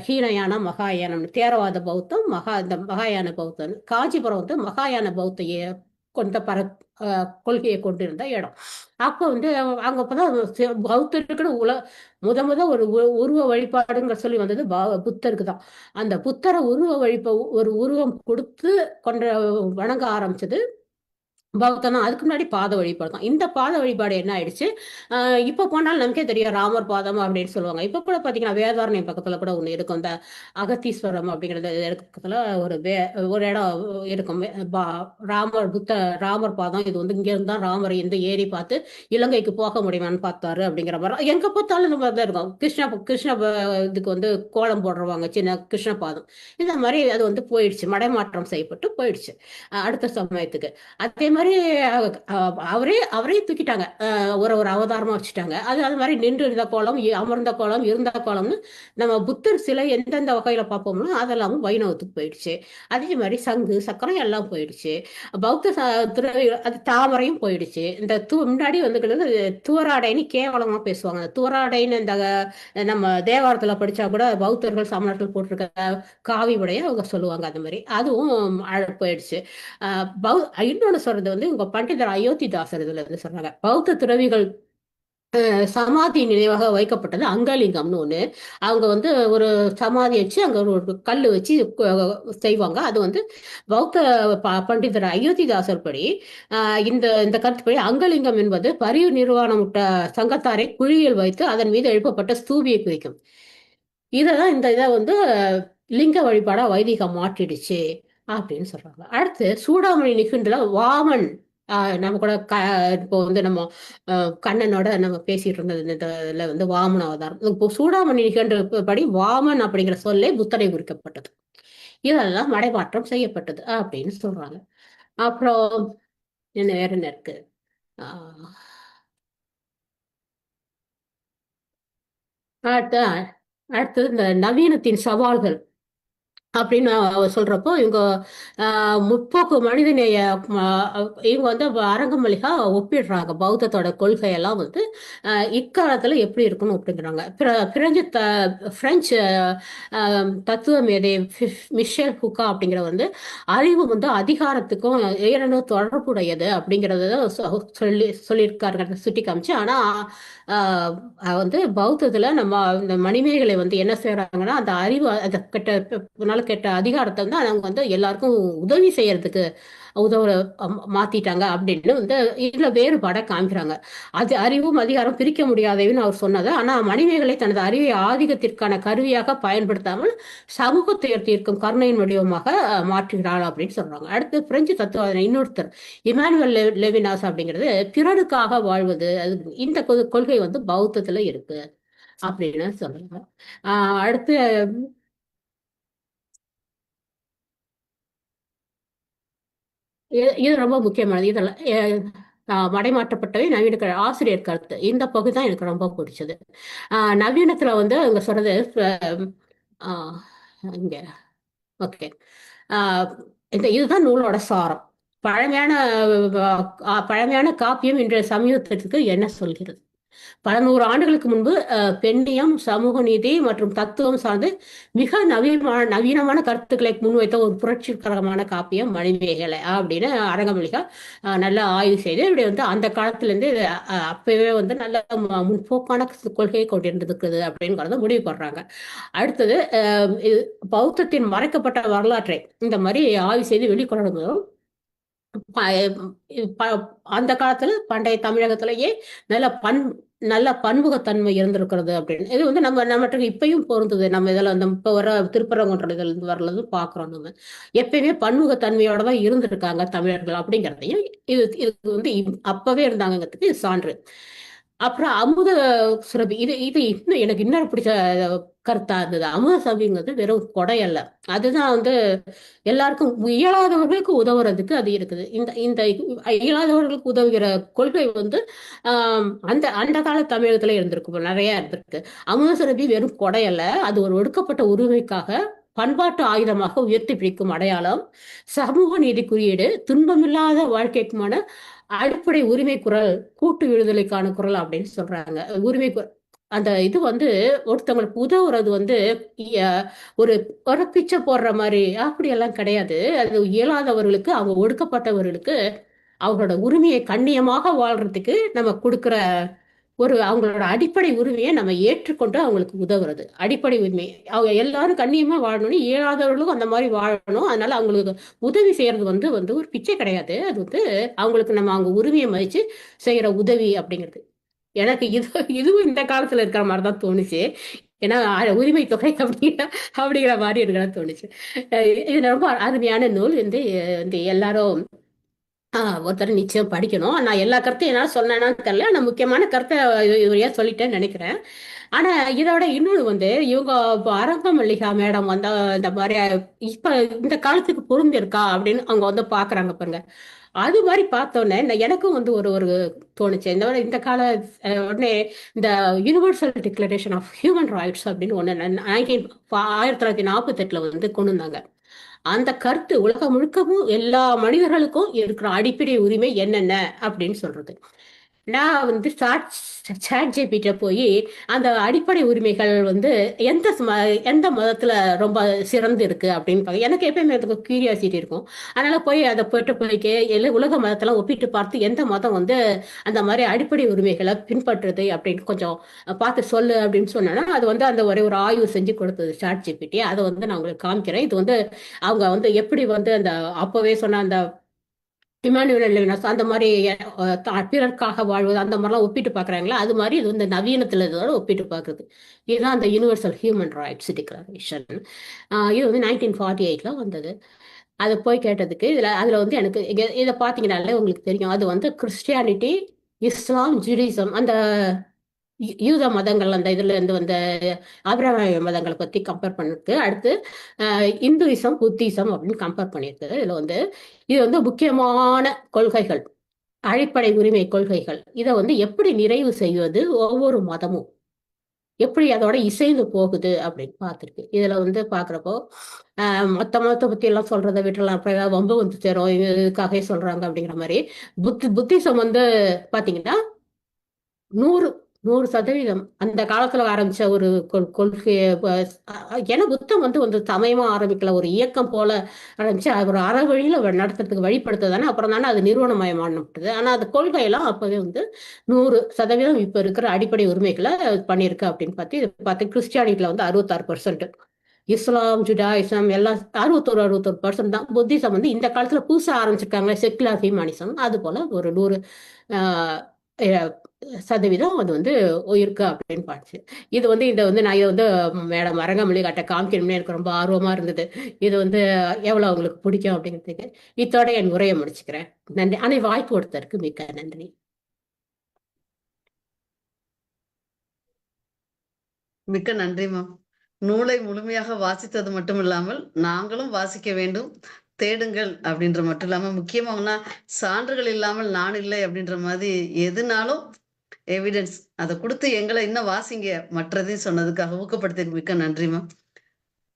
ஹீனயான மகாயானம் தேரவாத பௌத்தம் இந்த மகாயான பௌத்தம். காஞ்சிபுரம் வந்து மகாயான பௌத்தைய கொண்ட கொள்கையை கொண்டிருந்த இடம். அப்போ வந்து அங்க அப்பதான் பௌத்தருக்குன்னு முத ஒரு உருவ வழிபாடுங்கிற சொல்லி வந்தது புத்தருக்கு தான். அந்த புத்தரை ஒரு உருவம் கொடுத்து வணங்க ஆரம்பிச்சது பௌத்தம் தான். அதுக்கு முன்னாடி பாத வழிபாடு தான். இந்த பாத வழிபாடு என்ன ஆயிடுச்சு, இப்ப போனாலும் நமக்கே தெரியும் ராமர் பாதம் அப்படின்னு சொல்லுவாங்க. இப்ப கூட பாத்தீங்கன்னா வேதாரண்யம் பக்கத்துல கூட ஒண்ணு இருக்கும். இந்த அகத்தீஸ்வரம் அப்படிங்கிறது பக்கத்துல ஒரு இடம் இருக்கும். ராமர் பாதம். இது வந்து இங்க இருந்தா ராமர் இந்த ஏரி பார்த்து இலங்கைக்கு போக முடியுமான்னு பார்த்தாரு அப்படிங்கிற மாதிரி எங்க பார்த்தாலும் இந்த மாதிரி தான் இருக்கும். கிருஷ்ண இதுக்கு வந்து கோலம் போடுறவாங்க சின்ன கிருஷ்ண பாதம். இந்த மாதிரி அது வந்து போயிடுச்சு, மடைமாற்றம் செய்யப்பட்டு போயிடுச்சு அடுத்த சமயத்துக்கு. அதே மாதிரி அவரே தூக்கிட்டாங்க, ஒரு அவதாரமா வச்சுட்டாங்க. அது மாதிரி நின்று இருந்த கோலம், அமர்ந்த கோலம், இருந்த கோலம்னு நம்ம புத்தர் சிலை எந்தெந்த வகையில பார்ப்போம்னோ அதெல்லாமும் வைணவத்துக்கு போயிடுச்சு. அதே மாதிரி சங்கு சக்கரம் எல்லாம் போயிடுச்சு. பௌத்த அது தாமரையும் போயிடுச்சு. இந்த முன்னாடி வந்து துவராடைன்னு கேவலமா பேசுவாங்க. துவராடைன்னு இந்த நம்ம தேவாரத்துல படிச்சா கூட பௌத்தர்கள் சமணர்கள் போட்டிருக்க காவி உடைய அவங்க சொல்லுவாங்க. அந்த மாதிரி அதுவும் போயிடுச்சு. இன்னொன்னு சொல்றது வந்து உங்க பண்டிதர் அயோத்திதாசர் இதுல வந்து சொல்றாங்க, பௌத்த துறவிகள் சமாதி நினைவாக வைக்கப்பட்டது அங்கலிங்கம்னு ஒண்ணு. அவங்க வந்து ஒரு சமாதி வச்சு அங்க ஒரு கல்லு வச்சு செய்வாங்க. அது வந்து பௌத்த பண்டிதர் அயோத்திதாசர் படி இந்த இந்த கருத்துப்படி அங்கலிங்கம் என்பது பரிவு நிர்வாணமுட்ட சங்கத்தாரை குழியில் வைத்து அதன் மீது எழுப்பப்பட்ட ஸ்தூபியை குறிக்கும். இததான் இந்த இதை வந்து லிங்க வழிபாடா வைதிகம் மாற்றிடுச்சு அப்படின்னு சொல்றாங்க. அடுத்து சூடாமணி நிகழ்ந்துல வாமன் நம்ம கூட இப்போ வந்து நம்ம கண்ணனோட நம்ம பேசிட்டு இருந்தது இதுல வந்து வாமன் அவதாரம். இப்போ சூடாமணி நிகழ்வு படி வாமன் அப்படிங்கிற சொல்லே புத்தரை குறிக்கப்பட்டது. இதெல்லாம் மடைமாற்றம் செய்யப்பட்டது அப்படின்னு சொல்றாங்க. அப்புறம் வேற என்ன இருக்கு, அடுத்து இந்த நவீனத்தின் சவால்கள் அப்படின்னு சொல்றப்போ இவங்க முற்போக்கு மனிதநேய இவங்க வந்து அரங்கமளிகா ஒப்பிடுறாங்க பௌத்தத்தோட கொள்கையெல்லாம் வந்து இக்காலத்துல எப்படி இருக்கணும் அப்படிங்கிறாங்க. பிரெஞ்சு தத்துவ மேதை மிஷேல் ஃபுக்கா அப்படிங்கிற வந்து அறிவு வந்து அதிகாரத்துக்கும் ஏறனும் தொடர்புடையது அப்படிங்கறத சொல்லியிருக்காரு சுட்டி காமிச்சு. ஆனா வந்து பௌத்தத்துல நம்ம இந்த மணிமேகலை வந்து என்ன செய்யறாங்கன்னா அந்த அறிவு அதை கிட்ட கேட்ட அதிகாரத்தை வந்து அவங்க வந்து எல்லாருக்கும் உதவி செய்யறதுக்கு உதவுற மாத்திட்டாங்க அப்படின்னு வந்து இதுல வேறுபாட காமிக்கிறாங்க. அது அறிவும் அதிகாரம் பிரிக்க முடியாதவைன்னு அவர் சொன்னது. ஆனா மணிமேகலை தனது அறிவை ஆதிக்கத்திற்கான கருவியாக பயன்படுத்தாமல் சமூகத்தை தீர்க்கும் கருணையின் வடிவமாக மாற்றுகிறாள் அப்படின்னு சொல்றாங்க. அடுத்து பிரெஞ்சு தத்துவ இன்னொருத்தர் இமானுவல் லெவினாஸ் அப்படிங்கிறது பிறருக்காக வாழ்வது, அது இந்த கொள்கை வந்து பௌத்தத்துல இருக்கு அப்படின்னு சொல்றாங்க. அடுத்து இது ரொம்ப முக்கியமானது. இதெல்லாம் மடைமாற்றப்பட்டவை நவீன ஆசிரியர் கருத்து, இந்த பகுதி தான் எனக்கு ரொம்ப பிடிச்சது. நவீனத்துல வந்து அவங்க சொல்றது இங்க ஓகே, இதுதான் நூலோட சாரம். பழமையான பழமையான காப்பியம் இன்றைய சமூகத்திற்கு என்ன சொல்கிறது? பல நூறு ஆண்டுகளுக்கு முன்பு பெண்ணியம், சமூக நீதி மற்றும் தத்துவம் சார்ந்து மிக நவீனமான கருத்துக்களை முன்வைத்த ஒரு புரட்சிகரமான காப்பியம் மணிமேகலை அப்படின்னு அரங்கமளிகா நல்லா ஆய்வு செய்து இப்படி வந்து அந்த காலத்திலேருந்து அப்பவே வந்து நல்ல முற்போக்கான கொள்கையை கொண்டிருந்திருக்குது அப்படிங்கிறத முடிவு பண்றாங்க. அடுத்தது பௌத்தத்தின் மறைக்கப்பட்ட வரலாற்றை இந்த மாதிரி ஆய்வு செய்து வெளிக்கொணரும் அந்த காலத்துல பண்டைய தமிழகத்திலேயே நல்ல பன்முகத்தன்மை இருந்திருக்கிறது அப்படின்னு. இது வந்து நம்மகிட்ட இப்பயும் பொருந்தது. நம்ம இதில் அந்த இப்போ வர திருப்பரங்குன்ற இதுல இருந்து வரலது பாக்குறோம். நம்ம எப்பயுமே பன்முகத்தன்மையோட தான் இருந்திருக்காங்க தமிழர்கள் அப்படிங்கிறதையும் இது வந்து அப்பவே இருந்தாங்கிறதுக்கு சான்று. அப்புறம் அமுத சுரபி, இது இன்னும் எனக்கு இன்னொரு பிடிச்ச கருத்தா இருந்தது. அமுத சுரபிங்கிறது வெறும் கொடை அல்ல, அதுதான் வந்து எல்லாருக்கும் இயலாதவர்களுக்கு உதவுறதுக்கு அது இருக்குது. இந்த இயலாதவர்களுக்கு உதவுகிற கொள்கை வந்து அந்த அந்த கால தமிழகத்துல இருந்திருக்கு, நிறைய இருந்திருக்கு. அமுத சுரபி வெறும் கொடை அல்ல, அது ஒரு ஒடுக்கப்பட்ட உரிமைக்காக பண்பாட்டு ஆயுதமாக உயர்த்தி பிடிக்கும் அடையாளம், சமூக நீதி குறியீடு, துன்பமில்லாத வாழ்க்கைக்குமான அடிப்படை உரிமை குரல், கூட்டு விடுதலைக்கான குரல் அப்படின்னு சொல்றாங்க. உரிமை அந்த இது வந்து ஒருத்தவங்களுக்கு உதவுறது வந்து ஒரு ஒரு பிச்சை போடுற மாதிரி அப்படியெல்லாம் கிடையாது. அது இயலாதவர்களுக்கு, அவங்க ஒடுக்கப்பட்டவர்களுக்கு அவங்களோட உரிமையை கண்ணியமாக வாழ்றதுக்கு நம்ம கொடுக்குற அவங்களோட அடிப்படை உரிமையை நம்ம ஏற்றுக்கொண்டு அவங்களுக்கு உதவுறது. அடிப்படை உரிமை, அவங்க எல்லாரும் கண்ணியமா வாழணும்னு, இயலாதவர்களும் அந்த மாதிரி வாழணும். அதனால அவங்களுக்கு உதவி செய்யறது வந்து வந்து ஒரு பிச்சை கிடையாது. அது வந்து அவங்களுக்கு நம்ம அவங்க உரிமையை மதிச்சு செய்யற உதவி அப்படிங்கிறது. எனக்கு இதுவும் இந்த காலத்துல இருக்கிற மாதிரிதான் தோணுச்சு. ஏன்னா உரிமை தொகை அப்படிங்கிற மாதிரி இருக்கிறதா தோணுச்சு. இது ரொம்ப அருமையான நூல். வந்து எல்லாரும் ஒருத்தர் நிச்சயம் படிக்கணும். நான் எல்லா கருத்தையும் என்னால் சொன்னேன்னு தெரியல, நான் முக்கியமான கருத்தை இவரையா சொல்லிட்டேன்னு நினைக்கிறேன். ஆனா இதோட இன்னொன்று வந்து இவங்க அரங்க மல்லிகா மேடம் வந்து இந்த மாதிரி இப்ப இந்த காலத்துக்கு பொருந்திருக்கா அப்படின்னு அவங்க வந்து பாக்குறாங்க பாருங்க. அது மாதிரி பார்த்தோன்னே எனக்கும் வந்து ஒரு தோணுச்சு. இந்த கால உடனே இந்த Universal Declaration of Human Rights அப்படின்னு ஒன்று 1948 வந்து கொண்டு வந்தாங்க. அந்த கருத்து உலகம் முழுக்கவும் எல்லா மனிதர்களுக்கும் இருக்கிற அடிப்படை உரிமை என்னென்ன அப்படின்னு சொல்றது. நான் வந்து சாட் ஜிபிட்ட போய் அந்த அடிப்படை உரிமைகள் வந்து எந்த மதத்துல ரொம்ப சிறந்து இருக்கு அப்படின்னு எனக்கு எப்பயுமே அதுக்கு கியூரியாசிட்டி இருக்கும். அதனால போயிட்டு உலக மதத்தெல்லாம் ஒப்பிட்டு பார்த்து எந்த மதம் வந்து அந்த மாதிரி அடிப்படை உரிமைகளை பின்பற்றுது அப்படின்னு கொஞ்சம் பார்த்து சொல்லு அப்படின்னு சொன்னேன்னா, அது வந்து அந்த ஒரு ஆய்வு செஞ்சு கொடுத்தது சாட் ஜிபிடி. அதை வந்து நான் உங்களுக்கு காமிக்கிறேன். இது வந்து அவங்க வந்து எப்படி வந்து அந்த அப்பவே சொன்ன அந்த இமானுவேல் லெவினாஸ் அந்த மாதிரி பிறர்க்காக வாழ்வது அந்த மாதிரிலாம் ஒப்பிட்டு பார்க்குறாங்களா, அது மாதிரி இது வந்து நவீனத்தில் இதோட ஒப்பிட்டு பார்க்குறது. இதுதான் அந்த யூனிவர்சல் ஹியூமன் ரைட்ஸ் டிக்ளரேஷன். இது வந்து 1948 வந்தது. அதை போய் கேட்டதுக்கு அதில் வந்து எனக்கு இதை பார்த்தீங்கன்னாலே உங்களுக்கு தெரியும். அது வந்து கிறிஸ்டியானிட்டி, இஸ்லாம், ஜூடிசம், அந்த யூத மதங்கள் அந்த இதுல இருந்து வந்த ஆபிரகாமிய மதங்களை பத்தி கம்பேர் பண்ணிருக்கு. அடுத்து இந்துயிசம், புத்திசம் அப்படின்னு கம்பேர் பண்ணியிருக்கு. இதுல வந்து இது வந்து முக்கியமான கொள்கைகள், அடிப்படை உரிமை கொள்கைகள். இதை வந்து எப்படி நிறைவு செய்வது, ஒவ்வொரு மதமும் எப்படி அதோட இசைந்து போகுது அப்படின்னு பார்த்துருக்கு. இதுல வந்து பாக்குறப்போ மொத்த மதத்தை பத்தி எல்லாம் சொல்றதை விட்டுலாம், அப்புறம் ஏதாவது வம்பு வந்து சேரும், இதுக்காக சொல்றாங்க அப்படிங்கிற மாதிரி. புத்திசம் வந்து பாத்தீங்கன்னா 100% அந்த காலத்துல ஆரம்பிச்ச ஒரு கொள்கை. ஏன்னா புத்தம் வந்து சமயமா ஆரம்பிக்கல, ஒரு இயக்கம் போல ஆரம்பிச்சு ஒரு அற வழியில நடத்துறதுக்கு வழிபடுத்ததானே, அப்புறம் தானே அது நிறுவனமயமானது. ஆனா அது கொள்கையெல்லாம் அப்பவே வந்து 100% இப்ப இருக்கிற அடிப்படை உரிமைகளை பண்ணியிருக்கு அப்படின்னு பார்த்து கிறிஸ்டியானிட்டில வந்து 66%, இஸ்லாம், ஜுடாயிசம் எல்லாம் 61% தான். புத்திசம் வந்து இந்த காலத்துல புதுசா ஆரம்பிச்சிருக்காங்க, செக்குலர் ஹியூமனிசம். அது போல ஒரு 100 ஆஹ், அஹ், சதவீதம் அது வந்து இருக்கு அப்படின்னு பார்த்து, இது வந்து இதை வந்து நான் இதை வந்து மேடம் அரங்கமொழி காட்ட காமிக்கணும்னு எனக்கு ரொம்ப ஆர்வமா இருந்தது. இது வந்து எவ்வளவு உங்களுக்கு பிடிக்கும் அப்படிங்கிறதுக்கு இத்தோட என் உரையை முடிச்சுக்கிறேன். நன்றி. ஆனால் வாய்ப்பு கொடுத்ததற்கு மிக்க நன்றி. மிக்க நன்றி மேம். நூலை முழுமையாக வாசித்தது மட்டும் இல்லாமல் நாங்களும் வாசிக்க வேண்டும், தேடுங்கள் அப்படின்ற மட்டும் இல்லாம முக்கியமானா சான்றுகள் இல்லாமல் நான் இல்லை அப்படின்ற மாதிரி எதுனாலும் எவிடன்ஸ் அதை கொடுத்து எங்களை இன்னும் வாசிங்க மற்றதையும் சொன்னதுக்காக ஊக்கப்படுத்த மிக்க நன்றி மேம்.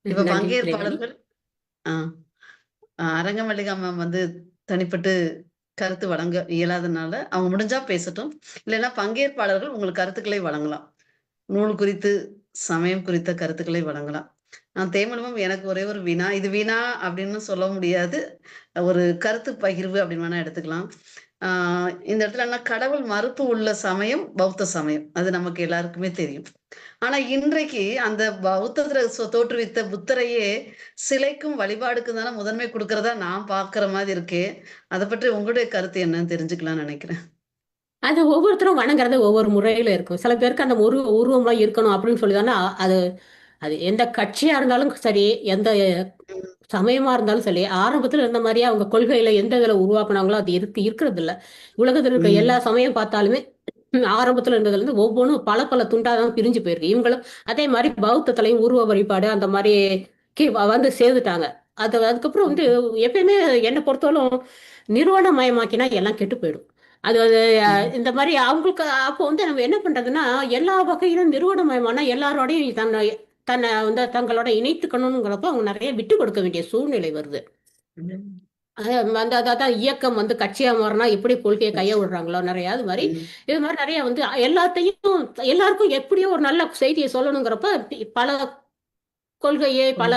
இப்ப நன்றி திரைமணி. பங்கேற்பாளர்கள் அரங்கமல்லிகா மேம் வந்து தனிப்பட்டு கருத்து வழங்க இயலாதனால அவங்க முடிஞ்சா பேசட்டும், இல்லைன்னா பங்கேற்பாளர்கள் உங்கள் கருத்துக்களை வழங்கலாம். நூல் குறித்து, சமயம் குறித்த கருத்துக்களை வழங்கலாம். நான் தேமலுமும் எனக்கு ஒரே ஒரு வினா, இது வினா அப்படின்னு சொல்ல முடியாது, ஒரு கருத்து பகிர்வு அப்படின்னு வேணா எடுத்துக்கலாம். இந்த இடத்துல என்ன, கடவுள் மறுப்பு உள்ள சமயம் பௌத்த சமயம், அது நமக்கு எல்லாருக்குமே தெரியும். ஆனா இன்றைக்கு அந்த பௌத்தத்துல தோற்றுவித்த புத்தரையே சிலைக்கும் வழிபாடுக்கும் தானே முதன்மை கொடுக்கறதா நான் பாக்குற மாதிரி இருக்கே. அதை பற்றி உங்களுடைய கருத்து என்னன்னு தெரிஞ்சுக்கலாம்னு நினைக்கிறேன். அது ஒவ்வொருத்தரும் வணங்குறது ஒவ்வொரு முறையில இருக்கும். சில பேருக்கு அந்த ஒரு உருவம்லாம் இருக்கணும் அப்படின்னு சொல்லி தானே அது அது எந்த கட்சியா இருந்தாலும் சரி, எந்த சமயமா இருந்தாலும் சரி, ஆரம்பத்துல இருந்த மாதிரியே அவங்க கொள்கையில எந்த இதுல உருவாக்குனாங்களோ அது இருக்கிறது இல்ல. உலகத்துல இருக்க எல்லா சமயம் பார்த்தாலுமே ஆரம்பத்துல இருந்ததுல இருந்து ஒவ்வொன்றும் பல பல துண்டா தான் பிரிஞ்சு போயிருக்கு. இவங்களும் அதே மாதிரி பௌத்தத்திலையும் உருவ வழிபாடு அந்த மாதிரி வந்து சேர்ந்துட்டாங்க. அதுக்கப்புறம் வந்து எப்பயுமே என்னை பொறுத்தவரைக்கும் நிறுவனமயமாக்கினா எல்லாம் கெட்டு போயிடும். அது அது இந்த மாதிரி அவங்களுக்கு அப்போ வந்து நம்ம என்ன பண்றதுன்னா, எல்லா வகையிலும் நிறுவனமயமான எல்லாரோடையும் தன்னை தன்னை வந்து தங்களோட இணைத்துக்கணுங்கிறப்ப அவங்க நிறைய விட்டு கொடுக்க வேண்டிய சூழ்நிலை வருது. அந்த அதான் இயக்கம் வந்து கட்சியா மாறினா எப்படி கொள்கையை கைய விடுறாங்களோ நிறைய, அது மாதிரி இது மாதிரி நிறைய வந்து எல்லாத்தையும் எல்லாருக்கும் எப்படியோ ஒரு நல்ல செய்தியை சொல்லணுங்கிறப்ப பல கொள்கையை பல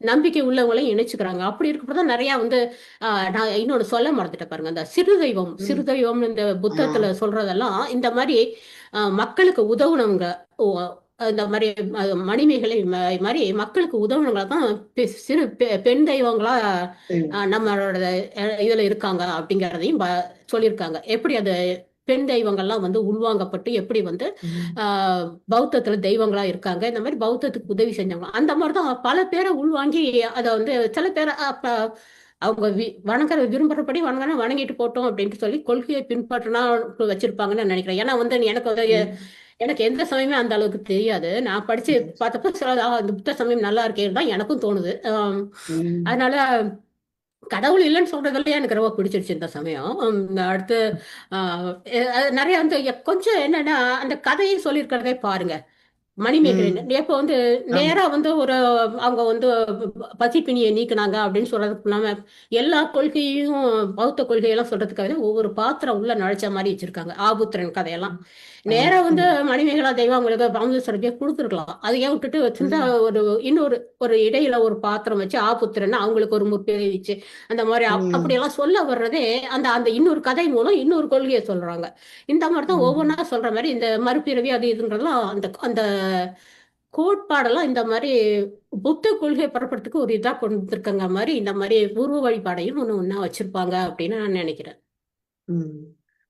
நம்பிக்கை உள்ளவங்களையும் இணைச்சுக்கிறாங்க. அப்படி இருக்கப்பதான் நிறைய வந்து நான் இன்னொன்னு சொல்ல மறந்துட்டேன் பாருங்க, அந்த சிறு தெய்வம் இந்த புத்தகத்துல சொல்றதெல்லாம் இந்த மாதிரி மக்களுக்கு உதவுனவங்க, இந்த மாதிரி மணிமேகலை மாதிரி மக்களுக்கு உதவுனவங்கள தான் சிறு பெண் தெய்வங்களா நம்மளோட இதுல இருக்காங்க அப்படிங்கிறதையும் சொல்லியிருக்காங்க. எப்படி அது பெண் தெய்வங்கள்லாம் வந்து உள்வாங்கப்பட்டு எப்படி வந்து பௌத்தத்துல தெய்வங்களா இருக்காங்க, இந்த மாதிரி பௌத்தத்துக்கு உதவி செஞ்சவங்க அந்த மாதிரிதான் பல பேரை உள்வாங்கி அதை வந்து சில பேரை அவங்க வணங்குற விரும்புறபடி வணங்கிட்டு போட்டோம் அப்படின்ட்டு சொல்லி கொள்கையை பின்பற்றினா வச்சிருப்பாங்கன்னு நினைக்கிறேன். ஏன்னா வந்து எனக்கு எந்த சமயமே அந்த அளவுக்கு தெரியாது. நான் படிச்சு பார்த்தப்ப சில இந்த புத்த சமயம் நல்லா இருக்கேன்னு தான் எனக்கும் தோணுது. அதனால கடவுள் இல்லைன்னு சொல்றதுல எனக்கு ரொம்ப பிடிச்சிருச்சு இந்த சமயம். அடுத்து நிறைய வந்து கொஞ்சம் என்னன்னா அந்த கதையை சொல்லியிருக்கிறதே பாருங்க. மணிமேகலை இப்ப வந்து நேரா வந்து ஒரு அவங்க வந்து பசிப்பினியை நீக்கினாங்க அப்படின்னு சொல்றதுக்கு இல்லாம எல்லா கொள்கையும் பௌத்த கொள்கையெல்லாம் சொல்றதுக்காக ஒவ்வொரு பாத்திரம் உள்ள நுழைச்ச மாதிரி வச்சிருக்காங்க. ஆபுத்திரன் கதையெல்லாம் நேரா வந்து மணிமேகலா தெய்வம் அவங்களுக்கு பாமதேஸ்வரத்தையே கொடுத்துருக்கலாம். அதை ஏன் விட்டுட்டு வச்சிருந்தா இன்னொரு ஒரு இடையில ஒரு பாத்திரம் வச்சு ஆபுத்திரன் அவங்களுக்கு ஒரு முற்பேறி வச்சு அந்த மாதிரி அப்படியெல்லாம் சொல்ல வர்றதே அந்த அந்த இன்னொரு கதை மூலம் இன்னொரு கொள்கையை சொல்றாங்க. இந்த மாதிரிதான் ஒவ்வொன்றா சொல்ற மாதிரி இந்த மறுபிறவி அது இதுங்கிறதெல்லாம் அந்த அந்த கோட்பாடெல்லாம் இந்த மாதிரி புத்த கொள்கை பரப்புறதுக்கு ஒரு இதா கொண்டு வந்திருக்காங்க மாதிரி இந்த மாதிரி பூர்வ வழிபாடையும் ஒண்ணா வச்சிருப்பாங்க அப்படின்னு நான் நினைக்கிறேன்.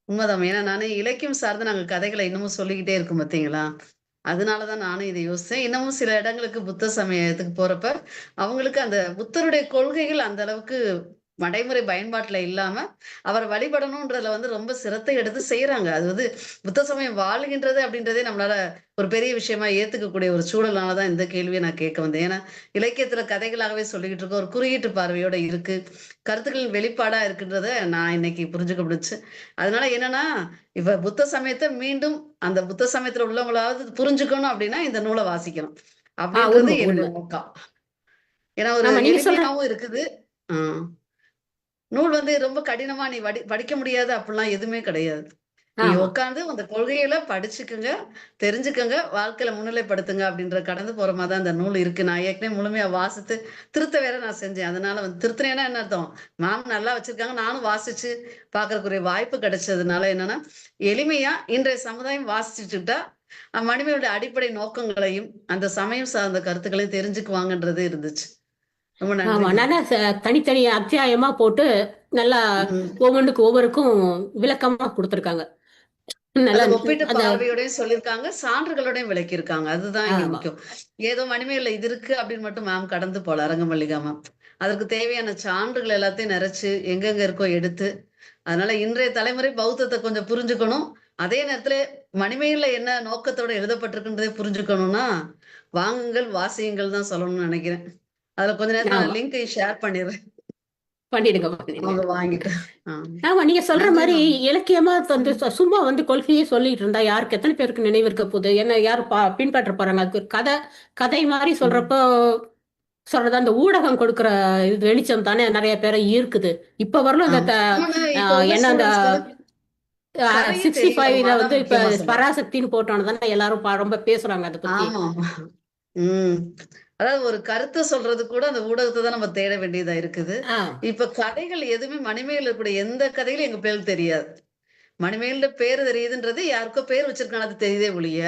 உண்மைதான். ஏன்னா நானே இலக்கியம் சார்ந்து நாங்க கதைகளை இன்னமும் சொல்லிக்கிட்டே இருக்கும் பார்த்தீங்களா, அதனாலதான் நானும் இதை யோசிச்சேன். இன்னமும் சில இடங்களுக்கு புத்த சமயத்துக்கு போறப்ப அவங்களுக்கு அந்த புத்தருடைய கொள்கைகள் அந்த அளவுக்கு நடைமுறை பயன்பாட்டுல இல்லாம அவர் வழிபடணும்ன்றதுல வந்து ரொம்ப சிரத்தை எடுத்து செய்யறாங்க. அது வந்து புத்த சமயம் வாழ்கின்றது அப்படின்றதே நம்மளால ஒரு பெரிய விஷயமா ஏத்துக்கக்கூடிய ஒரு சூழலாலதான் இந்த கேள்வியை நான் கேட்க வந்தேன். ஏன்னா இலக்கியத்துல கதைகளாகவே சொல்லிக்கிட்டு இருக்கோம், ஒரு குறியீட்டு பார்வையோட இருக்கு, கருத்துக்களின் வெளிப்பாடா இருக்குன்றத நான் இன்னைக்கு புரிஞ்சுக்க முடிச்சு. அதனால என்னன்னா, இப்ப புத்த சமயத்தை மீண்டும் அந்த புத்த சமயத்துல உள்ளவங்களாவது புரிஞ்சுக்கணும் அப்படின்னா இந்த நூலை வாசிக்கணும் அப்படின்றது என்னுடைய நோக்கம். ஏன்னா ஒரு எளிமையாவும் இருக்குது. நூல் வந்து ரொம்ப கடினமா நீ படிக்க முடியாது அப்படிலாம் எதுவுமே கிடையாது. நீ உட்காந்து அந்த கொள்கைகளை படிச்சுக்குங்க, தெரிஞ்சுக்கங்க, வாழ்க்கையில முன்னிலைப்படுத்துங்க அப்படின்ற கடந்து போற மாதிரிதான் அந்த நூல் இருக்கு. நான் ஏற்கனவே முழுமையா வாசித்து திருத்த வேற நான் செஞ்சேன். அதனால வந்து திருத்தினேன்னா என்ன அர்த்தம், மேம் நல்லா வச்சிருக்காங்க, நானும் வாசிச்சு பாக்குறதுக்குரிய வாய்ப்பு கிடைச்சதுனால என்னன்னா, எளிமையா இன்றைய சமுதாயம் வாசிச்சுட்டா மணிமேகலையோட அடிப்படை நோக்கங்களையும் அந்த சமயம் சார்ந்த கருத்துக்களையும் தெரிஞ்சுக்குவாங்கன்றது இருந்துச்சு. ரொம்ப ஆமா, நன்றிங்க. நல்லா தனித்தனி அத்தியாயமா போட்டு நல்லா ம். ஒவ்வொன்றுக்கும் விளக்கமா கொடுத்துருக்காங்க. நல்லா அது ஒப்பீட்டு அந்த பார்வையோடயும் சொல்லியிருக்காங்க. சான்றுகளோடையும் விளக்கியிருக்காங்க. அதுதான் இங்க ஆமா. முக்கியம். ஏதோ மணிமேகலைல இது இருக்கு அப்படின்னு மட்டும் மேம் கடந்து போல அரங்கமல்லிகா மேம். அதற்கு தேவையான சான்றுகள் எல்லாத்தையும் நிறைச்சு எங்கெங்க இருக்கோ எடுத்து, அதனால இன்றைய தலைமுறை பௌத்தத்த கொஞ்சம் புரிஞ்சுக்கணும். அதே நேரத்துல மணிமேகலைல என்ன நோக்கத்தோட எழுதப்பட்டிருக்குன்றதை புரிஞ்சுக்கணும்னா, வாங்குங்கள், வாசியுங்கள் தான் சொல்லணும்னு நெனைக்கிறேன். அதுல கொஞ்ச நேரத்துல ஆமா, நான் லிங்க்கை ஷேர் பண்ணிடுறேன். பண்ணிடுங்க. அவங்க வாங்கிட்டு. ஆ. ஆமா, நீங்க சொல்ற நன்றி மாதிரி மேம். இலக்கியமா வந்து ம். சும்மா வந்து கொள்கையே சொல்லிட்டு இருந்தா யாருக்கு எத்தனை பேருக்கு நினைவு இருக்க போகுது? என்ன யாரு பின்பற்ற போறாங்க? அதுக்கு ஒரு கதை மாதிரி ம். சொல்றப்போ சொல்றது அந்த ஊடகம் கொடுக்கிற இது வெளிச்சம் தானே நிறைய பேரை ஈர்க்குது. இப்ப வரலும் இந்த ஆமா. இன்னொன்னு இப்ப உள்ள என்ன அந்த ஸ்டூடண்ட்ஸ்க்கு வந்து கதையும் தெரியணுமா? 65ல அதான் வந்து இப்ப முக்கியமா சொல்றேன். பராசக்தின்னு போட்டோன்னு தானே எல்லாரும் ரொம்ப பேசுறாங்க அதை பத்தி. ஆமாமா. ம். அதாவது ஒரு கருத்த சொல்றதுக்கு கூட அந்த ஊடகத்த தான் நம்ம தேட வேண்டியதா இருக்குது. ஆ இப்ப கதைகள் எதுவுமே மணிமேகலைல இருக்கக்கூடிய எந்த கதைகளும் எங்க பிள்ளைகளுக்கு தெரியாது. மணிமேகலைன்ற பேரு தெரியுதுன்றது யாருக்கோ பேர் வச்சிருக்காங்க அது தெரியுதே ஒழிய,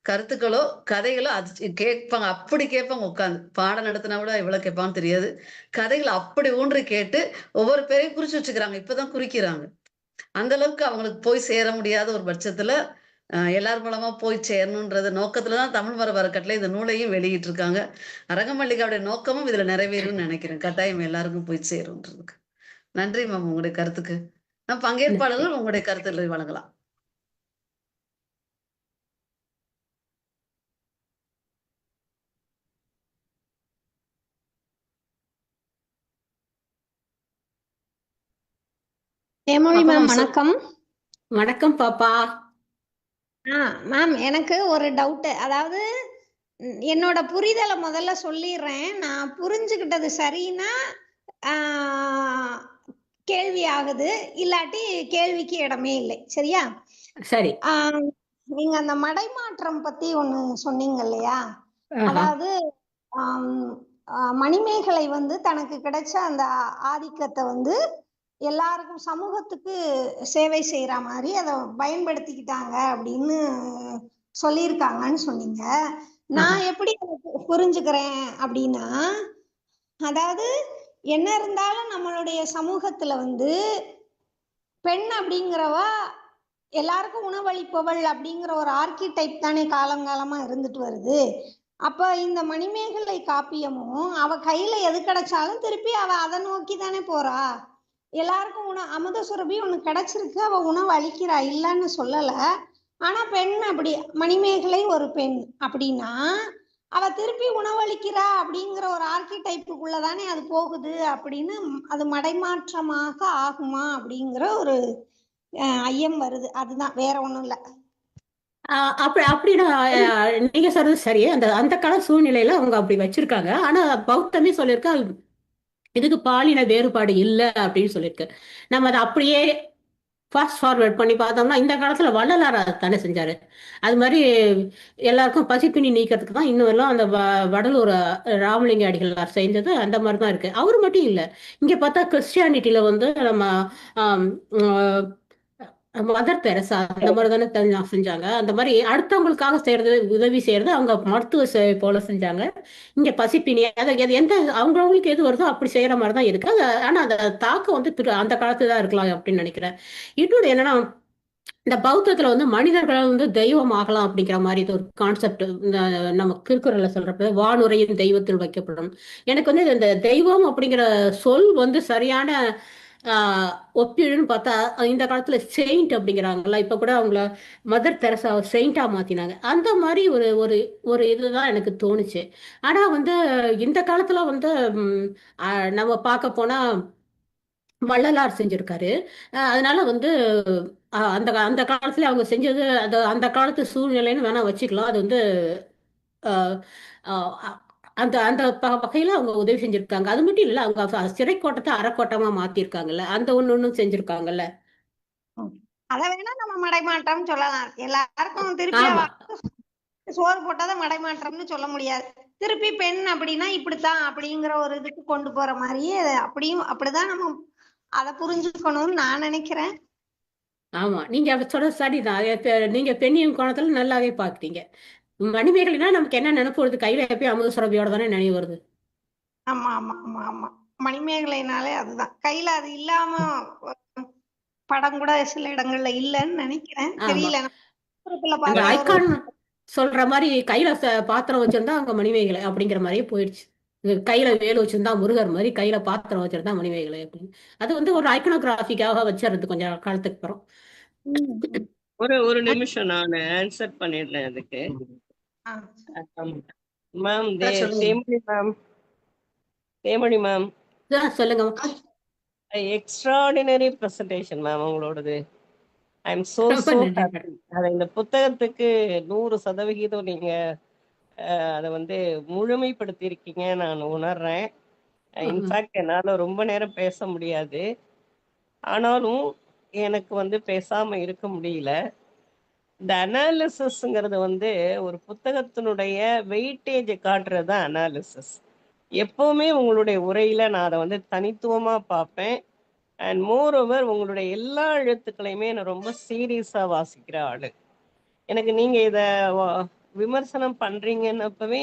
கருத்துக்களோ, கதைகளோ அது கேட்பாங்க. அப்படி கேட்பாங்க உட்கார்ந்து. பாடம் நடத்தினா கூட எவ்வளவு கேட்பாங்கன்னு தெரியாது. கதைகள அப்படி ஊன்றி கேட்டு ஒவ்வொரு பேரையும் குறிச்சு வச்சுக்கிறாங்க. இப்பதான் குறிக்கிறாங்க. அந்த அளவுக்கு அவங்களுக்கு போய் சேர முடியாத ஒரு பட்சத்துல, எல்லார் மூலமா போய் சேரணும்ன்றத நோக்கத்துல தான் தமிழ் மரபு அறக்கட்டளை இந்த நூலையும் வெளியிட்டிருக்காங்க. அரங்கமல்லிகாவுடைய நோக்கமும் இதுல நிறைவேறும்னு நெனைக்கிறேன். கட்டாயம் எல்லாருக்கும் போய் சேரும்ன்றதுக்கு. நன்றி மேம் உங்களுடைய கருத்துக்கு. நன்றி. பங்கேற்பாளர்கள் உங்களுடைய கருத்துக்களை வழங்கலாம். தேமொழி அப்ப மேம் மேம் வணக்கம். வணக்கம் பாப்பா. மேம் எனக்கு ஒரு டவுட். அதாவது என்னோட புரிதலை முதல்ல சொல்லிடுறேன். நான் புரிஞ்சுக்கிட்டது சரின்னா கேள்வி ஆகுது, இல்லாட்டி கேள்விக்கு இடமே இல்லை. சரியா? சரி. நீங்க அந்த மடைமாற்றம் பத்தி ஒண்ணு சொன்னீங்க இல்லையா? ஆஹா. அதாவது மணிமேகலை வந்து தனக்கு கிடைச்ச அந்த ஆதிக்கத்தை வந்து எல்லாருக்கும் சமூகத்துக்கு சேவை செய்யற மாதிரி அதை பயன்படுத்திக்கிட்டாங்க அப்படின்னு சொல்லியிருக்காங்கன்னு சொன்னீங்க. ஆஹா. நான் எப்படி புரிஞ்சுக்கிறேன் அப்படின்னா, அதாவது என்ன இருந்தாலும் நம்மளுடைய சமூகத்துல வந்து பெண் அப்படிங்கிறவ எல்லாருக்கும் உணவளிப்பவள் அப்படிங்கிற ஒரு ஆர்கிடைப் தானே காலங்காலமா இருந்துட்டு வருது. அப்ப இந்த மணிமேகலை காப்பியமும் அவ கையில எது கிடைச்சாலும் திருப்பி அவ அதை நோக்கி தானே போறா. எல்லாருக்கும் அமுத சுரபி ஒண்ணு கிடைச்சிருக்கு, அவ உணவு அளிக்கிறா, இல்லைன்னு சொல்லல. ஆனா பெண் அப்படி, மணிமேகலை ஒரு பெண் அப்படின்னா அவ திருப்பி உணவளிக்கிறா அப்படிங்கிற ஒரு ஆர்கிடைப்புக்குள்ளதானே அது போகுது. அப்படின்னு அது மடைமாற்றமாக ஆகுமா அப்படிங்கிற ஒரு ஐயம் வருது. அதுதான், வேற ஒண்ணும் இல்ல. அப்படின்னா நீங்க சொல்றது சரி. அந்த அந்த கால சூழ்நிலையில அவங்க அப்படி வச்சிருக்காங்க. ஆனா பௌத்தமே சொல்லியிருக்கா இதுக்கு பாலின வேறுபாடு இல்லை அப்படின்னு சொல்லியிருக்கு. நம்ம அதை அப்படியே ஃபாஸ்ட் ஃபார்வர்ட் பண்ணி பார்த்தோம்னா இந்த காலத்துல வள்ளலார் தானே செஞ்சாரு. அது மாதிரி எல்லாருக்கும் பசிப்பினி நீக்கிறதுக்கு தான் இன்னும் எல்லாம் அந்த வடலூர் ராமலிங்க அடிகளார் செஞ்சது அந்த மாதிரி தான் இருக்கு. அவரு மட்டும் இல்லை. இங்க பார்த்தா கிறிஸ்டியானிட்டியில வந்து நம்ம ஆம், மதர் தெரசா அந்த மாதிரி தானே செஞ்சாங்க. அந்த மாதிரி அடுத்தவங்களுக்காக செய்யறது, உதவி செய்யறது அவங்க மருத்துவ சேவை போல செஞ்சாங்க. இங்க பசிப்பினி அதை எந்த அவங்களுக்கு எது வருதோ அப்படி செய்யற மாதிரி தான் இருக்கு. ஆனா அந்த தாக்கம் வந்து அந்த காலத்துல தான் இருக்கலாம் அப்படின்னு நினைக்கிறேன். இன்னொன்று என்னன்னா, இந்த பௌத்தத்துல வந்து மனிதர்கள் வந்து தெய்வம் ஆகலாம் அப்படிங்கிற மாதிரி இது ஒரு கான்செப்ட் நம்ம திருக்குறள்ல சொல்றப்ப வானுரையும் தெய்வத்தில் வைக்கப்படும். எனக்கு வந்து இந்த தெய்வம் அப்படிங்கிற சொல் வந்து சரியான ஒப்பீடுன்னு பார்த்தா இந்த காலத்துல செயின்ட் அப்படிங்கிறாங்கல்ல. இப்ப கூட அவங்கள மதர் தெரசா செயிண்டா மாத்தினாங்க. அந்த மாதிரி ஒரு ஒரு ஒரு இதுதான் எனக்கு தோணுச்சு. ஆனா வந்து இந்த காலத்துல வந்து நம்ம பார்க்க போனா வள்ளலார் செஞ்சிருக்காரு. அதனால வந்து அந்த அந்த காலத்துல அவங்க செஞ்சது அது அந்த காலத்து சூழ்நிலைன்னு வேணா வச்சுக்கலாம். அது வந்து அஹ், அஹ், அ- அந்த அந்த வகையில அவங்க உதவி செஞ்சிருக்காங்க. அது மட்டும் இல்ல, அவங்க சிறை கோட்டத்தை அறக்கோட்டமா மாத்திருக்காங்கல்ல, அந்த ஒண்ணு செஞ்சிருக்காங்கல்ல. அதை வேணா நம்ம மடைமாற்றம் சொல்லலாம். எல்லாருக்கும் திருப்பி அவ ஆமா. சோறு போட்டாதான் மடைமாற்றம்னு சொல்ல முடியாது. திருப்பி பெண் அப்படின்னா இப்படித்தான் அப்படிங்கிற ஒரு இதுக்கு கொண்டு போற மாதிரியே அப்படியும் அப்படிதான் நம்ம அதை புரிஞ்சுக்கணும்னு நான் நினைக்கிறேன். ஆமா, நீங்க அப்படி சொல்றது சரிதான். நீங்க பெண்ணியம் கோணத்துல நல்லாவே பாக்குறீங்க. மணிமேகலைனா நமக்கு என்ன நினைப்பு வருது? கையில எப்பயும் அமுத சுரபியோட தானே நினைவு வருது. ஆமா ஆமா ஆமா ஆமா. மணிமேகலைனாலே அதுதான். கையில அது இல்லாம படம் கூட சில இடங்கள்ல இல்லைன்னு நினைக்கிறேன். ஆமா, தெரியல. படத்துல அந்த பார்த்த ஒரு ஐகான் சொல்ற மாதிரி கையில பாத்திரம் வச்சிருந்தா அங்க மணிமேகலை அப்படிங்கிற மாதிரியே போயிடுச்சு. கையில வேலு வச்சிருந்தா முருகர் மாதிரி, கையில பாத்திரம் வச்சிருந்தா மணிமேகலை அப்படின்னு. அது வந்து ஒரு ஐக்கனோகிராஃபிக்காக வச்சிருது கொஞ்சம் காலத்துக்கு அப்புறம். ம், ம். ஒரு ஒரு நிமிஷம் நான் ஆன்சர் பண்ணிடுறேன் அதுக்கு. ஆ, மேம் சொல்லுங்க. தேமணி மேம், தேமணி மேம், சொல்லுங்க. எக்ஸ்ட்ராடினரி ப்ரெசன்டேஷன் மேம் உங்களோடது. ஐ எம் சோ ரொம்ப சோ நன்றி மேடம். ஹாப்பி. அதை இந்த புத்தகத்துக்கு 100% நீங்க அதை வந்து முழுமைப்படுத்தி இருக்கீங்க நான் உணர்றேன். இன்ஃபேக்ட் என்னால ரொம்ப நேரம் பேச முடியாது, ஆனாலும் எனக்கு வந்து பேசாம இருக்க முடியல. இந்த அனாலிசிஸ்ங்கிறது வந்து ஒரு புத்தகத்தினுடைய வெயிட்டேஜை காட்டுறது தான் அனாலிசிஸ். எப்பவுமே உங்களுடைய உரையில நான் அதை வந்து தனித்துவமா பார்ப்பேன். அண்ட் மோர் ஓவர் உங்களுடைய எல்லா எழுத்துக்களையுமே நான் ரொம்ப சீரியஸா வாசிக்கிற ஆளு. எனக்கு நீங்க இத விமர்சனம் பண்றீங்கன்னப்பவே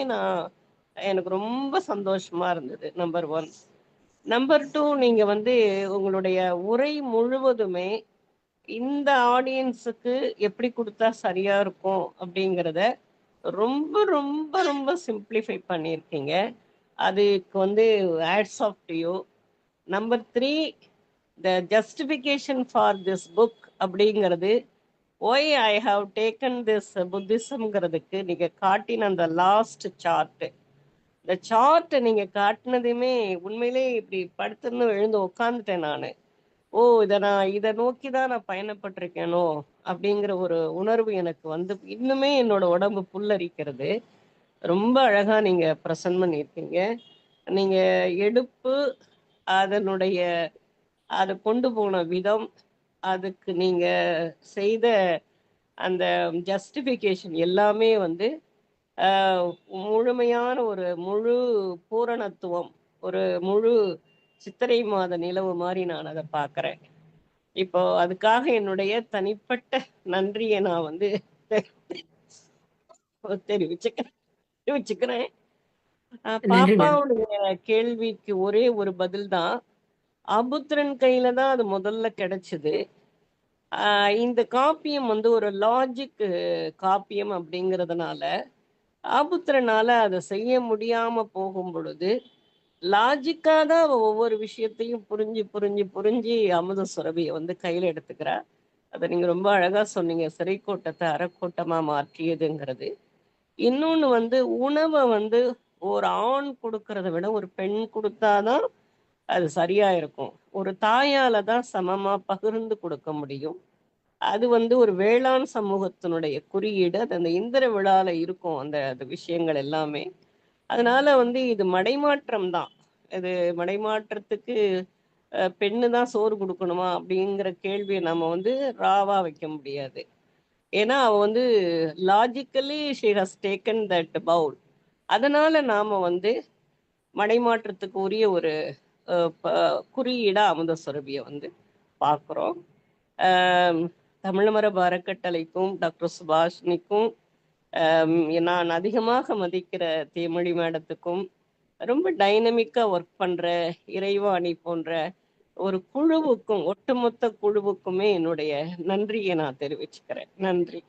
எனக்கு ரொம்ப சந்தோஷமா இருந்தது. நம்பர் 1. நம்பர் 2, நீங்க வந்து உங்களுடைய உரை முழுவதுமே இந்த ஆடியன்ஸுக்கு எப்படி கொடுத்தா சரியா இருக்கும் அப்படிங்கிறத ரொம்ப ரொம்ப ரொம்ப சிம்பிளிஃபை பண்ணியிருக்கீங்க. அதுக்கு வந்து hats off to you. Number 3, the justification for this book அப்படிங்கிறது, why I have taken this புத்திசம்ங்கிறதுக்கு நீங்க காட்டின அந்த லாஸ்ட் சார்ட், இந்த சார்ட் நீங்க காட்டினதுமே உண்மையிலே இப்படி படுத்துன்னு எழுந்து உட்காந்துட்டேன் நான். ஓ, இதை நோக்கி தான் நான் பயணப்பட்டிருக்கேனோ அப்படிங்கிற ஒரு உணர்வு எனக்கு வந்து இன்னுமே என்னோட உடம்பு புல்லரிக்கிறது. ரொம்ப அழகா நீங்க ப்ரெசன்ட் பண்ணியிருக்கீங்க. நீங்க எடுப்பு, அதனுடைய அதை கொண்டு போன விதம், அதுக்கு நீங்க செய்த அந்த ஜஸ்டிஃபிகேஷன் எல்லாமே வந்து முழுமையான ஒரு முழு பூரணத்துவம், ஒரு முழு சித்திரை மாத நிலவு மாதிரி நான் அதை பார்க்குறேன். இப்போ அதுக்காக என்னுடைய தனிப்பட்ட நன்றியை நான் வந்து தெரிவிச்சுக்கிறேன். நன்றி மேடம். பாப்பாவுடைய கேள்விக்கு ஒரே ஒரு பதில் தான். அபுத்திரன் கையில தான் அது முதல்ல கிடைச்சது. இந்த காப்பியம் வந்து ஒரு லாஜிக் காப்பியம் அப்படிங்கிறதுனால ஆபுத்திரனால அதை செய்ய முடியாம போகும் பொழுது லாஜிக்கா தான் அவ ஒவ்வொரு விஷயத்தையும் புரிஞ்சு புரிஞ்சு புரிஞ்சு அமுத சுரபியை வந்து கையில எடுத்துக்கிறா. அதை நீங்க ரொம்ப அழகா சொன்னீங்க, சிறைக்கோட்டத்தை அறக்கோட்டமா மாற்றியதுங்கிறது. இன்னொன்னு வந்து உணவை வந்து ஒரு ஆண் கொடுக்கறத விட ஒரு பெண் கொடுத்தாதான் அது சரியா இருக்கும். ஒரு தாயால தான் சமமா பகிர்ந்து கொடுக்க முடியும். அது வந்து ஒரு வேளாண் சமூகத்தினுடைய குறியீடு. அது அந்த இந்திர விழால இருக்கும் அந்த விஷயங்கள் எல்லாமே. அதனால வந்து இது மடைமாற்றம் தான். இது மடைமாற்றத்துக்கு பெண்ணு தான் சோறு கொடுக்கணுமா அப்படிங்கிற கேள்வியை நம்ம வந்து ராவா வைக்க முடியாது. ஏன்னா அவ வந்து logically she has taken that ball. அதனால நாம வந்து மடைமாற்றத்துக்கு உரிய ஒரு குறியீடா அமுத சுரபியை வந்து பார்க்குறோம். தமிழ்மரபு அறக்கட்டளைக்கும் டாக்டர் சுபாஷினிக்கும் நான் அதிகமாக மதிக்கிற தேமொழி மேடத்துக்கும், ரொம்ப டைனமிக்கா ஒர்க் பண்ற இறைவாணி போன்ற ஒரு குழுவுக்கும், ஒட்டுமொத்த குழுவுக்குமே என்னுடைய நன்றியை நான் தெரிவிச்சுக்கிறேன். நன்றி.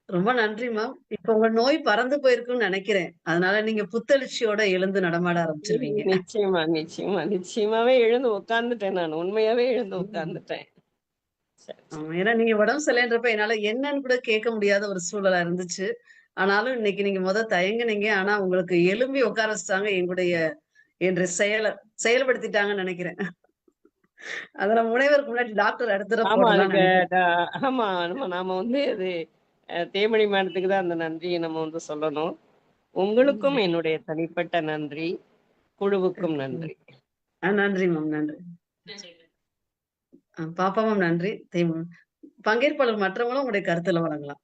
ரொம்ப நன்றி மேம். இப்ப உங்க நோய் பறந்து போயிருக்குன்னு நினைக்கிறேன். அதனால நீங்க புத்தெழுச்சியோட எழுந்து நடமாட ஆரம்பிச்சிருவீங்க. நிச்சயமா நிச்சயமா நிச்சயமாவே எழுந்து உட்கார்ந்துட்டேன். நான் உண்மையாவே எழுந்து உட்கார்ந்துட்டேன். ஆமா, ஏன்னா நீங்க உடம்பு சரியில்லைன்றப்ப என்னால என்னன்னு கூட கேட்க முடியாத ஒரு சூழலா இருந்துச்சு. ஆனாலும் இன்னைக்கு நீங்க தயங்குனீங்க. ஆனா உங்களுக்கு எழும்பி உட்கார வச்சுட்டாங்க என்ற செயல்படுத்திட்டாங்கன்னு நினைக்கிறேன். அதுல முனைவருக்கு முன்னாடி டாக்டர் அடுத்த தடவை ஆமா, போடலாம்னு அதுக்கு நினைக்கிறேன். ஆமா நாம வந்து அது தேமணி மேடத்துக்கு தான் அந்த நன்றியை நம்ம வந்து சொல்லணும். உங்களுக்கும் என்னுடைய தனிப்பட்ட நன்றி, குழுவுக்கும் நன்றி. நன்றி மேம், நன்றி. பாப்பா மேம் நன்றி. பங்கேற்பாளர் மற்றவங்களும் உங்களுடைய கருத்துல வழங்கலாம்.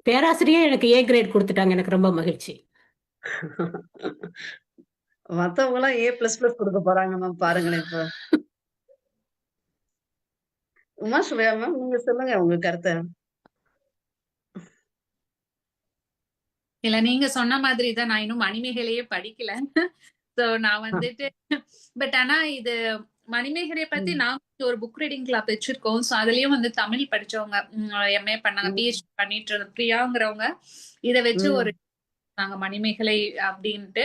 பேராசிரியர் எனக்கு ஏ கிரேட் கொடுத்துட்டாங்க. எனக்கு ரொம்ப மகிழ்ச்சி. மத்தவங்க எல்லாம் A++ கொடுக்க போறாங்க மேம், பாருங்களேன் இப்ப. உமா சுவையா மேம், நீங்க சொல்லுங்க உங்க கருத்தை. இல்ல நீங்க சொன்ன மாதிரி தான், நான் இன்னும் மணிமேகலையே படிக்கல. சோ நான் வந்துட்டு பட் ஆனா இது மணிமேகலைய பத்தி ம், நாங்க ஒரு புக் ரீடிங் கிளப் வச்சிருக்கோம். சோ அதுலயும் வந்து தமிழ் படிச்சவங்க எம்ஏ பண்ணாங்க, ம், பிஹெச்டி பண்ணிட்டு இருந்த பிரியாங்கிறவங்க இத வச்சு ம், ஒரு நாங்க மணிமேகலை அப்படின்ட்டு.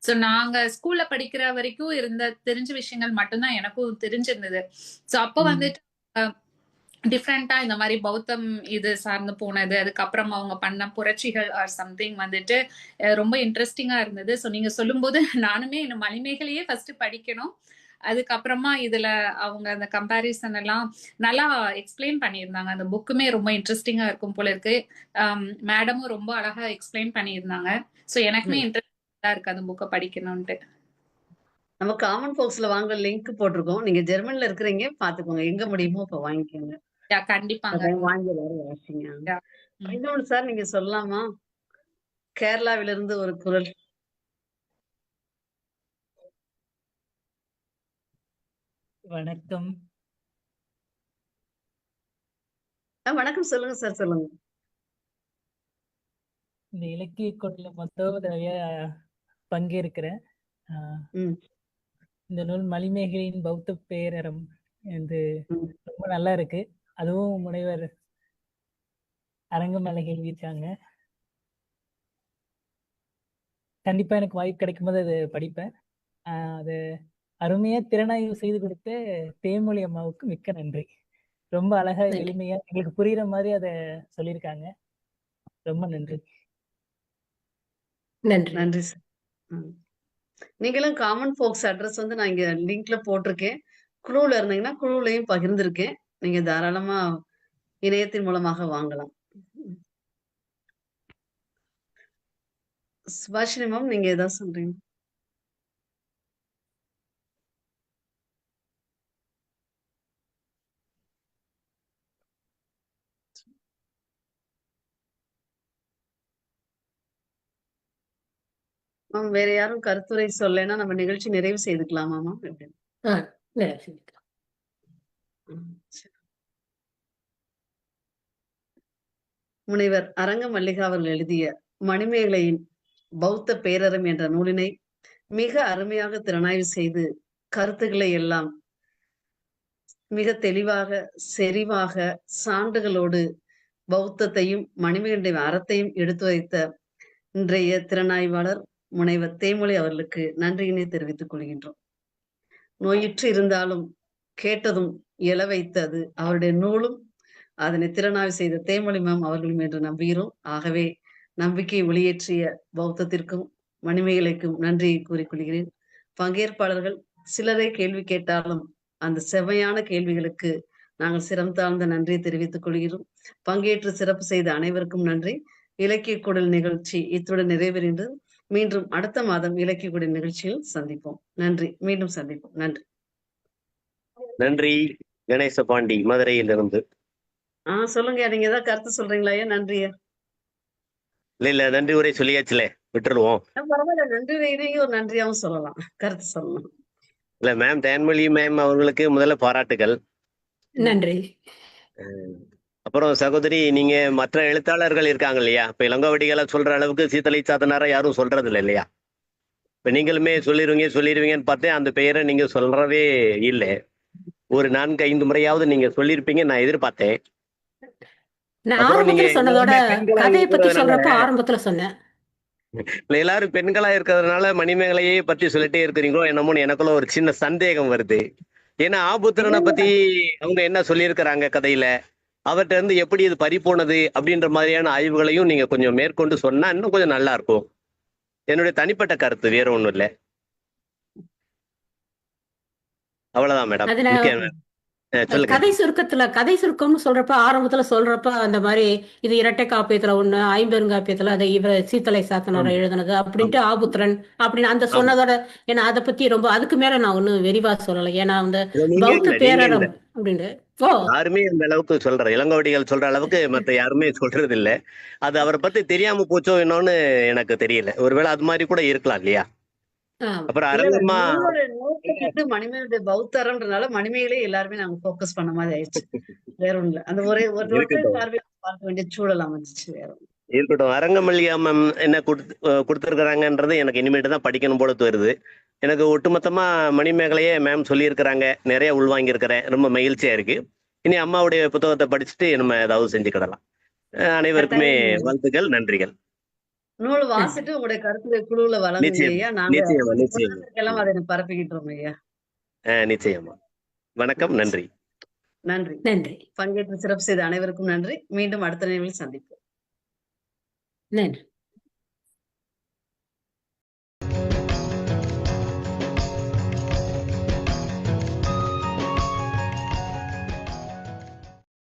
சோ நாங்க ஸ்கூல்ல படிக்கிற வரைக்கும் இருந்த தெரிஞ்ச விஷயங்கள் மட்டும்தான் எனக்கும் தெரிஞ்சிருந்தது. சோ அப்ப ம். வந்துட்டு டிஃப்ரெண்டா இந்த மாதிரி பௌத்தம் இது சார்ந்து போனது, அதுக்கப்புறம் அவங்க பண்ண புரட்சிகள் ஆர் சம்திங் வந்துட்டு ரொம்ப இன்ட்ரெஸ்டிங்கா இருந்தது. சோ நீங்க சொல்லும்போது நானுமே இந்த மணிமேகலையே ஃபர்ஸ்ட் படிக்கணும். அதுக்கப்புறமா இதுல அவங்க அந்த கம்பேரிசன் எல்லாம் நல்லா எக்ஸ்பிளைன் பண்ணியிருந்தாங்க. அந்த புக்குமே ரொம்ப இன்ட்ரெஸ்டிங்கா இருக்கும் போல இருக்கு. மேடமும் ரொம்ப அழகா எக்ஸ்பிளைன் பண்ணியிருந்தாங்க. சோ எனக்குமே சரி. இன்ட்ரெஸ்டா இருக்கு அந்த புக்கை படிக்கணும்ட்டு. நம்ம காமன் ஃபோக்ஸ்ல வாங்க லிங்க் போட்டிருக்கோம். நீங்க ஜெர்மன்ல இருக்கிறீங்க பாத்துக்கோங்க. எங்க முடியுமோ அப்ப வாங்கிக்கோங்க. கண்டிப்பாங்க. அதான் வாங்கி எல்லாரும் வாசிங்க. Yeah. ம். இன்னொன்னு சார் நீங்க சொல்லலாமா? கேரளாவிலிருந்து ஒரு குரல். வணக்கம். வணக்கம் சொல்லுங்க சார், சொல்லுங்க. இந்த இலக்கிய கூட்டத்துல மொத்தம் தடவையா பங்கேற்கிறேன். ம், இந்த நூல் மணிமேகலையின் பௌத்த பேரறம் இது ம். ரொம்ப நல்லா இருக்கு. அதுவும் முனைவர் அரங்கமலை எழுதியிருக்காங்க. கண்டிப்பா எனக்கு வாய்ப்பு கிடைக்கும்போது அதை படிப்பேன். அது அருமையா திறனாய்வு செய்து கொடுத்த தேன்மொழி அம்மாவுக்கு மிக்க நன்றி. ரொம்ப அழகா நன்றி. எளிமையா எங்களுக்கு புரியுற மாதிரி அதை சொல்லியிருக்காங்க. ரொம்ப நன்றி. நன்றி. நன்றி சார். ம். நீங்களும் காமன் ஃபோக்ஸ் அட்ரஸ் வந்து நான் இங்க லிங்க்ல போட்டிருக்கேன். குழுவுல இருந்தீங்கன்னா குழுவுலயும் பகிர்ந்திருக்கேன். நீங்க தாராளமா இணையத்தின் மூலமாக வாங்கலாம். ம். சுபாஷினி மேம், நீங்க ஏதாவது சொல்றீங்க? மேம் வேற யாரும் கருத்துரை சொல்லலைன்னா நம்ம நிகழ்ச்சி நிறைவு செய்துக்கலாமா மேம்? எப்படி? ஆ, நிறைவு செஞ்சுக்கலாம். ம், சரி. முனைவர் அரங்க மல்லிகா அவர்கள் எழுதிய மணிமேகலையின் பௌத்த பேரறம் என்ற நூலினை மிக அருமையாக திறனாய்வு செய்து கருத்துக்களை எல்லாம் மிக தெளிவாக, செறிவாக, சான்றுகளோடு பௌத்தத்தையும் மணிமேகலையின் அறத்தையும் எடுத்து வைத்த இன்றைய திறனாய்வாளர் முனைவர் தேன்மொழி அவர்களுக்கு நன்றியினை தெரிவித்துக் கொள்கின்றோம். நோயுற்று இருந்தாலும் கேட்டதும் எழ வைத்தது அவருடைய நூலும், அதனை திறனாய்வு செய்த தேன்மொழி மேம் அவர்களும் என்று நம்புகிறோம். ஆகவே நம்பிக்கையை ஒளியேற்றிய பௌத்தத்திற்கும் மணிமேகலைக்கும் நன்றியை கூறிக்கொள்கிறேன். பங்கேற்பாளர்கள் சிலரே கேள்வி கேட்டாலும் அந்த செவ்வையான கேள்விகளுக்கு நாங்கள் சிரம் தாழ்ந்த நன்றியை தெரிவித்துக் கொள்கிறோம். பங்கேற்று சிறப்பு செய்த அனைவருக்கும் நன்றி. இலக்கிய குடல் நிகழ்ச்சி இத்துடன் நிறைவேறின்றது. மீண்டும் அடுத்த மாதம் இலக்கிய குடல் நிகழ்ச்சியில் சந்திப்போம். நன்றி. மீண்டும் சந்திப்போம். நன்றி. நன்றி. கணேச பாண்டி மதுரையிலிருந்து. சொல்லுங்க. நீங்க ஏதாவது கருத்து சொல்றீங்களா? ஐயா நன்றியா? இல்ல நன்றி உரை சொல்லியாச்சுல, விட்டுருவோம். பரவாயில்ல. நன்றி உரையிலேயே ஒரு நன்றியாவும் சொல்லலாம். கருத்து சொல்லலாம். இல்ல மேம், தேன்மொழி மேம் அவர்களுக்கு முதல்ல பாராட்டுகள். நன்றி. அப்புறம் சகோதரி, நீங்க மற்ற எழுத்தாளர்கள் இருக்காங்க இல்லையா, இப்ப இளங்கோவடிகளை சொல்ற அளவுக்கு சீத்தலை சாத்தனாரா யாரும் சொல்றது இல்லை இல்லையா? இப்ப நீங்களுமே சொல்லிருவீங்கன்னு பார்த்தேன். அந்த பெயரை நீங்க சொல்றவே இல்லை. ஒரு 4-5 முறையாவது நீங்க சொல்லியிருப்பீங்க நான் எதிர்பார்த்தேன். நான் அப்புறம் நீங்க ஆரம்பத்துல சொன்னதோட பெண்களா கதையை பத்தி இருக்கிறதுனால, சொல்றப்ப ஆரம்பத்துல சொன்னேன். எல்லாரும் பெண்களா இருக்கிறதுனால மணிமேகலையே பத்தி சொல்லிட்டே இருக்கிறீங்களோ என்னமோன்னு எனக்குள்ள ஒரு சின்ன சந்தேகம் வருது. ஏன்னா ஆபுத்திரனை பத்தி அவங்க என்ன சொல்லியிருக்கிறாங்க கதையில, அவர்கிட்ட இருந்து எப்படி இது பறிபோனது அப்படின்ற மாதிரியான ஆய்வுகளையும் நீங்க கொஞ்சம் மேற்கொண்டு சொன்னா இன்னும் கொஞ்சம் நல்லா இருக்கும். என்னுடைய தனிப்பட்ட கருத்து, வேற ஒண்ணும் இல்லை. அவ்வளவுதான் மேடம். அதுல சொல்லுங்க. கதை சுருக்கம்னு சொல்றப்ப ஆரம்பத்துல சொல்றப்ப அந்த மாதிரி இது இரட்டை காப்பியத்துல ஒண்ணு, ஐம்பெருங்காப்பியத்துல அதை இவர் சீத்தலை சாத்தனார் ஆமா, எழுதுனது அப்படின்ட்டு ஆமா, ஆபுத்திரன் அப்படின்னு அந்த ஆமா. சொன்னதோட, ஏன்னா அதை பத்தி ரொம்ப அதுக்கு மேல நான் ஒன்னும் விரிவா சொல்லலை. ஏன்னா அந்த நீங்க பௌத்த இல்ல, நீங்க பேரறம் இல்ல. அப்படின்ட்டு யாருமே அந்த அளவுக்கு சொல்ற இளங்கோவடிகள் சொல்ற அளவுக்கு மத்த யாருமே சொல்றது இல்ல. அது அவரை பத்தி தெரியாம போச்சோ என்னன்னு எனக்கு தெரியல. ஒருவேளை அது மாதிரி கூட இருக்கலாம் இல்லையா? அப்புறம் இல்ல, இல்ல. அரங்கம்மா நூலோட நோக்கத்துக்கு மணிமேகலையுடைய பௌத்தரம்ன்றனால மணிமேகலையே எல்லாருமே நாங்க ஃபோக்கஸ் பண்ண மாதிரி ஆயிடுச்சு. வேற ஒண்ணும் இல்ல. அந்த ஒரே ஒரு இருக்கட்டும் பார்வையில பார்க்க வேண்டிய சூழல் அமைஞ்சிச்சு வேற ஒண்ணும். இருக்கட்டும். அரங்கமல்லிகா மேம் என்ன கொடுத்துருக்குறாங்கன்றது எனக்கு இனிமேட்டு தான் படிக்கணும் போல தோணுது. எனக்கு ஒட்டுமொத்தமா மணிமேகலையே மேம் சொல்லியிருக்கிறாங்க. நிறைய உள்வாங்கியிருக்கிறேன். ரொம்ப மகிழ்ச்சியா இருக்கு. இனி அம்மாவுடைய புத்தகத்தை படிச்சுட்டு நம்ம ஏதாவது செஞ்சுக்கிடலாம். அனைவருக்குமே கட்டாயம் வாழ்த்துக்கள், நன்றிகள். நூல் நன்றி. வாசிட்டு உங்களுடைய கருத்துக்களை குழுவுல வழங்குங்க நிச்சயமா ஐயா. நாங்க நிச்சயமா நிச்சயமா உலகத்துக்கெல்லாம் அதை பரப்பிக்கிட்டோம் ஐயா. நிச்சயமா. வணக்கம், நன்றி. நன்றி. நன்றி. பங்கேற்று சிறப்பு செய்த அனைவருக்கும் நன்றி. மீண்டும் அடுத்த நிகழ்வில் சந்திப்போம். நன்றி.